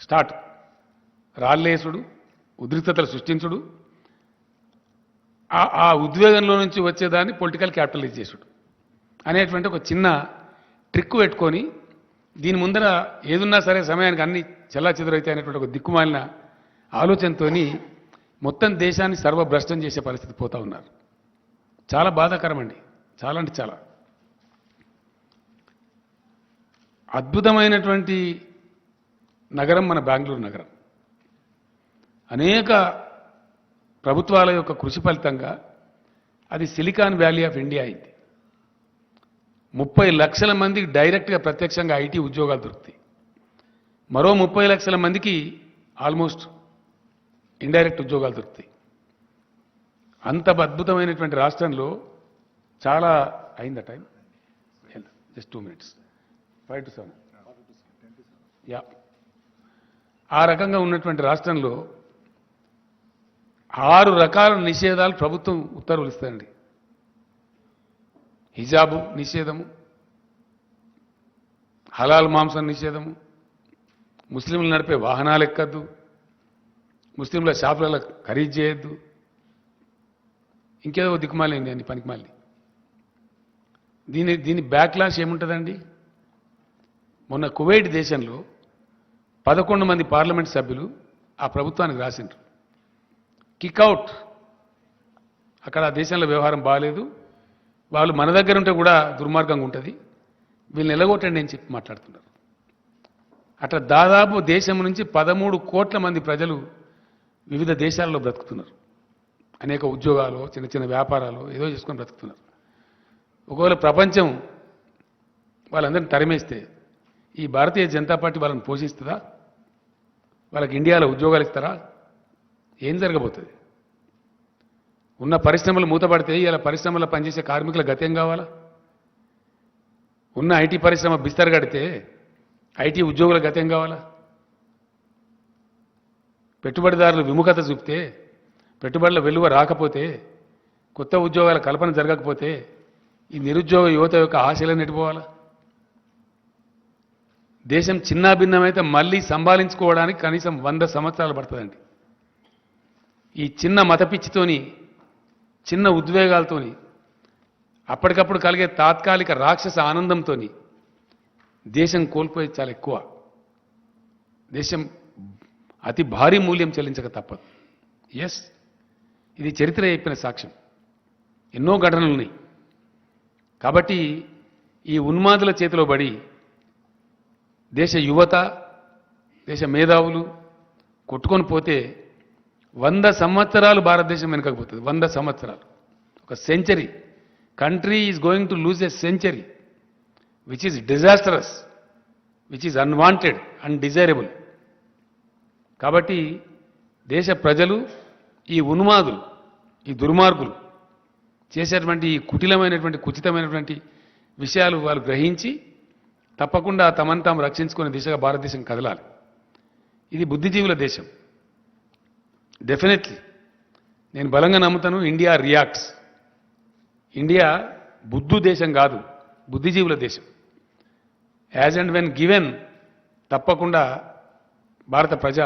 స్టార్ట్, రాళ్ళేసుడు, ఉద్రిక్తతలు సృష్టించుడు, ఆ ఉద్వేగంలో నుంచి వచ్చేదాన్ని పొలిటికల్ క్యాపిటలైజ్ చేసుడు అనేటువంటి ఒక చిన్న ట్రిక్ పెట్టుకొని దీని ముందర ఏదున్నా సరే సమయానికి అన్ని చెల్లా చెదురైతే అనేటువంటి ఒక దిక్కుమాలిన ఆలోచనతో మొత్తం దేశాన్ని సర్వభ్రష్టం చేసే పరిస్థితి పోతా ఉన్నారు. చాలా బాధాకరం అండి, చాలా అంటే చాలా. అద్భుతమైనటువంటి నగరం మన బెంగళూరు నగరం. అనేక ప్రభుత్వాల యొక్క కృషి ఫలితంగా అది సిలికాన్ వ్యాలీ ఆఫ్ ఇండియా అయింది. 30 లక్షల మందికి డైరెక్ట్గా ప్రత్యక్షంగా ఐటీ ఉద్యోగాలు దొరుకుతాయి. మరో 30 లక్షల మందికి ఆల్మోస్ట్ ఇండైరెక్ట్ ఉద్యోగాలు దొరుకుతాయి. అంత అద్భుతమైనటువంటి రాష్ట్రంలో చాలా అయిందా time, just 2 minutes, 5 to 7, yeah. ఆ రకంగా ఉన్నటువంటి రాష్ట్రంలో 6 రకాల నిషేధాలు ప్రభుత్వం ఉత్తర్వులు ఇస్తాయండి. హిజాబు నిషేధము, హలాల్ మాంసం నిషేధము, ముస్లింలు నడిపే వాహనాలు ఎక్కద్దు, ముస్లింల షాపులలో ఖరీదు చేయొద్దు, ఇంకేదో దిక్కుమాలింది అండి పనికిమాలి. దీని బ్యాక్లాష్ ఏముంటుందండి? మొన్న కువైట్ దేశంలో 11 మంది పార్లమెంట్ సభ్యులు ఆ ప్రభుత్వానికి రాసిండ్రు, కిక్అవుట్. అక్కడ ఆ దేశంలో వ్యవహారం బాగాలేదు, వాళ్ళు మన దగ్గర ఉంటే కూడా దుర్మార్గంగా ఉంటుంది, వీళ్ళని ఎలగొట్టండి అని చెప్పి మాట్లాడుతున్నారు. అట్లా దాదాపు దేశం నుంచి 13 కోట్ల మంది ప్రజలు వివిధ దేశాల్లో బ్రతుకుతున్నారు. అనేక ఉద్యోగాలు, చిన్న చిన్న వ్యాపారాలు ఏదో చేసుకొని బ్రతుకుతున్నారు. ఒకవేళ ప్రపంచం వాళ్ళందరినీ తరిమేస్తే ఈ భారతీయ జనతా పార్టీ వాళ్ళని పోషిస్తుందా? వాళ్ళకి ఇండియాలో ఉద్యోగాలు ఇస్తారా? ఏం జరగబోతుంది? ఉన్న పరిశ్రమలు మూతపడితే ఇలా పరిశ్రమలో పనిచేసే కార్మికుల గతేం కావాలా? ఉన్న ఐటీ పరిశ్రమ బిస్తర్ కడితే ఐటీ ఉద్యోగుల గతేం కావాలా? పెట్టుబడిదారులు విముఖత చూపితే, పెట్టుబడుల వెలువ రాకపోతే, కొత్త ఉద్యోగాల కల్పన జరగకపోతే ఈ నిరుద్యోగ యువత యొక్క ఆశలను ఎటుపోవాలా? దేశం చిన్నాభిన్నమైతే మళ్ళీ సంభాళించుకోవడానికి కనీసం 100 సంవత్సరాలు పడుతుందండి. ఈ చిన్న మతపిచ్చితోని, చిన్న ఉద్వేగాలతోని, అప్పటికప్పుడు కలిగే తాత్కాలిక రాక్షస ఆనందంతో దేశం కోల్పోయేది చాలా ఎక్కువ. దేశం అతి భారీ మూల్యం చెల్లించక తప్పదు. ఎస్, ఇది చరిత్ర చెప్పిన సాక్ష్యం. ఎన్నో ఘటనలు ఉన్నాయి. కాబట్టి ఈ ఉన్మాదుల చేతిలో పడి దేశ యువత, దేశ మేధావులు కొట్టుకొని పోతే 100 సంవత్సరాలు భారతదేశం వెనకపోతుంది. 100 సంవత్సరాలు, ఒక century. Country is going to lose a century which is disastrous, which is unwanted, undesirable. కాబట్టి దేశ ప్రజలు, ఈ ఉన్మాదులు, ఈ దుర్మార్గులు చేసేటువంటి ఈ కుటిలమైనటువంటి, కుచితమైనటువంటి విషయాలు వాళ్ళు గ్రహించి తప్పకుండా తమను తాము రక్షించుకునే దిశగా భారతదేశం కదలాలి. ఇది బుద్ధిజీవుల దేశం. డెఫినెట్లీ నేను బలంగా నమ్ముతాను, ఇండియా రియాక్ట్స్. ఇండియా బుద్ధు దేశం కాదు, బుద్ధిజీవుల దేశం. యాజ్ అండ్ వెన్ గివెన్ తప్పకుండా భారత ప్రజ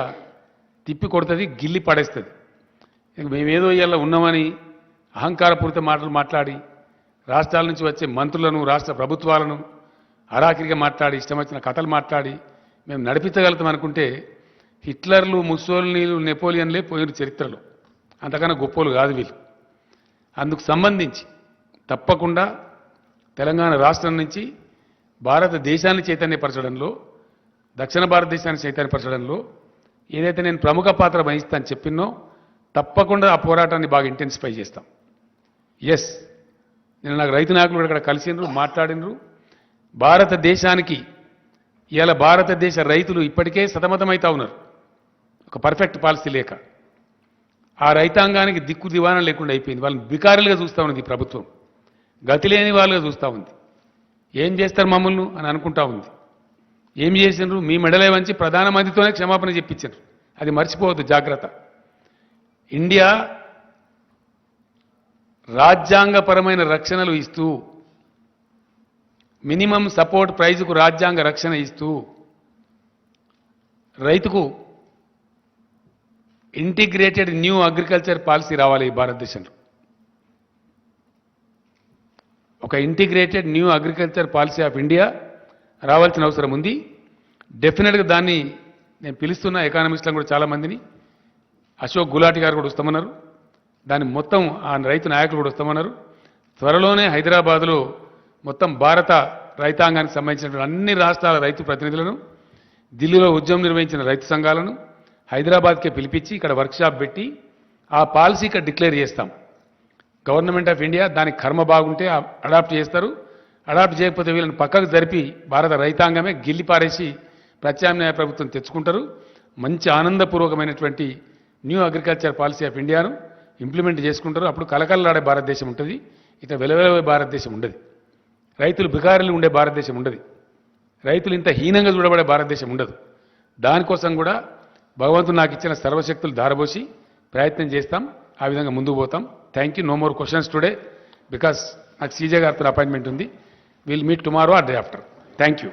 తిప్పి కొడుతుంది, గిల్లి పడేస్తుంది. మేమేదో ఇవాళ ఉన్నామని అహంకారపూరిత మాటలు మాట్లాడి రాష్ట్రాల నుంచి వచ్చే మంత్రులను రాష్ట్ర ప్రభుత్వాలను అరాకిరిగా మాట్లాడి ఇష్టం వచ్చిన కథలు మాట్లాడి మేము నడిపించగలుగుతాం అనుకుంటే హిట్లర్లు, ముస్సోలినీలు, నెపోలియన్లే పోయిన చరిత్రలో, అంతకన్నా గొప్పలు కాదు వీళ్ళు. అందుకు సంబంధించి తప్పకుండా తెలంగాణ రాష్ట్రం నుంచి భారతదేశాన్ని చైతన్యపరచడంలో, దక్షిణ భారతదేశాన్ని చైతన్యపరచడంలో ఏదైతే నేను ప్రముఖ పాత్ర వహిస్తాను చెప్పినో తప్పకుండా ఆ పోరాటాన్ని బాగా ఇంటెన్సిఫై చేస్తాం. ఎస్, నేను నాకు రైతు నాయకులు ఇక్కడ కలిసినరు, మాట్లాడినరు. భారతదేశానికి ఇవాళ భారతదేశ రైతులు ఇప్పటికే సతమతమవుతా ఉన్నారు ఒక పర్ఫెక్ట్ పాలసీ లేక. ఆ రైతాంగానికి దిక్కు దివాణం లేకుండా అయిపోయింది. వాళ్ళని బికారులుగా చూస్తూ ఉన్నది ఈ ప్రభుత్వం, గతి లేని వాళ్ళుగా చూస్తూ ఉంది. ఏం చేస్తారు మమ్మల్ని అని అనుకుంటా ఉంది. ఏం చేసినారు? మీ మెడలే వంచి ప్రధానమంత్రితోనే క్షమాపణ చెప్పించారు. అది మర్చిపోవద్దు, జాగ్రత్త. ఇండియా రాజ్యాంగపరమైన రక్షణలు ఇస్తూ, మినిమం సపోర్ట్ ప్రైజుకు రాజ్యాంగ రక్షణ ఇస్తూ, రైతుకు ఇంటిగ్రేటెడ్ న్యూ అగ్రికల్చర్ పాలసీ రావాలి ఈ భారతదేశంలో. ఒక integrated new agriculture policy of India రావాల్సిన అవసరం ఉంది. డెఫినెట్గా దాన్ని నేను పిలుస్తున్న ఎకానమిస్టులను కూడా చాలామందిని, అశోక్ గులాటి గారు కూడా వస్తామన్నారు, దాన్ని మొత్తం ఆ రైతు నాయకులు కూడా వస్తామన్నారు. త్వరలోనే హైదరాబాద్లో మొత్తం భారత రైతాంగానికి సంబంధించిన అన్ని రాష్ట్రాల రైతు ప్రతినిధులను, ఢిల్లీలో ఉద్యమం నిర్వహించిన రైతు సంఘాలను హైదరాబాద్కే పిలిపించి ఇక్కడ వర్క్షాప్ పెట్టి ఆ పాలసీ ఇక్కడ డిక్లేర్ చేస్తాం. గవర్నమెంట్ ఆఫ్ ఇండియా దానికి కర్మ బాగుంటే అడాప్ట్ చేస్తారు, అడాప్ట్ చేయకపోతే వీళ్ళని పక్కకు జరిపి భారత రైతాంగమే గిల్లి పారేసి ప్రత్యామ్నాయ ప్రభుత్వం తెచ్చుకుంటారు. మంచి ఆనందపూర్వకమైనటువంటి న్యూ అగ్రికల్చర్ పాలసీ ఆఫ్ ఇండియాను ఇంప్లిమెంట్ చేసుకుంటారు. అప్పుడు కలకలలాడే భారతదేశం ఉంటుంది, ఇట్లా వెలవెలవే భారతదేశం ఉండదు. రైతులు బికారులు ఉండే భారతదేశం ఉండదు, రైతులు ఇంత హీనంగా చూడబడే భారతదేశం ఉండదు. దానికోసం కూడా భగవంతుడు నాకు ఇచ్చిన సర్వశక్తులు ధారబోసి ప్రయత్నం చేస్తాం, ఆ విధంగా ముందుకు పోతాం. Thank you. No more questions today because నాకు సీజే గారితో అపాయింట్మెంట్ ఉంది. Will meet tomorrow or day after. Thank you.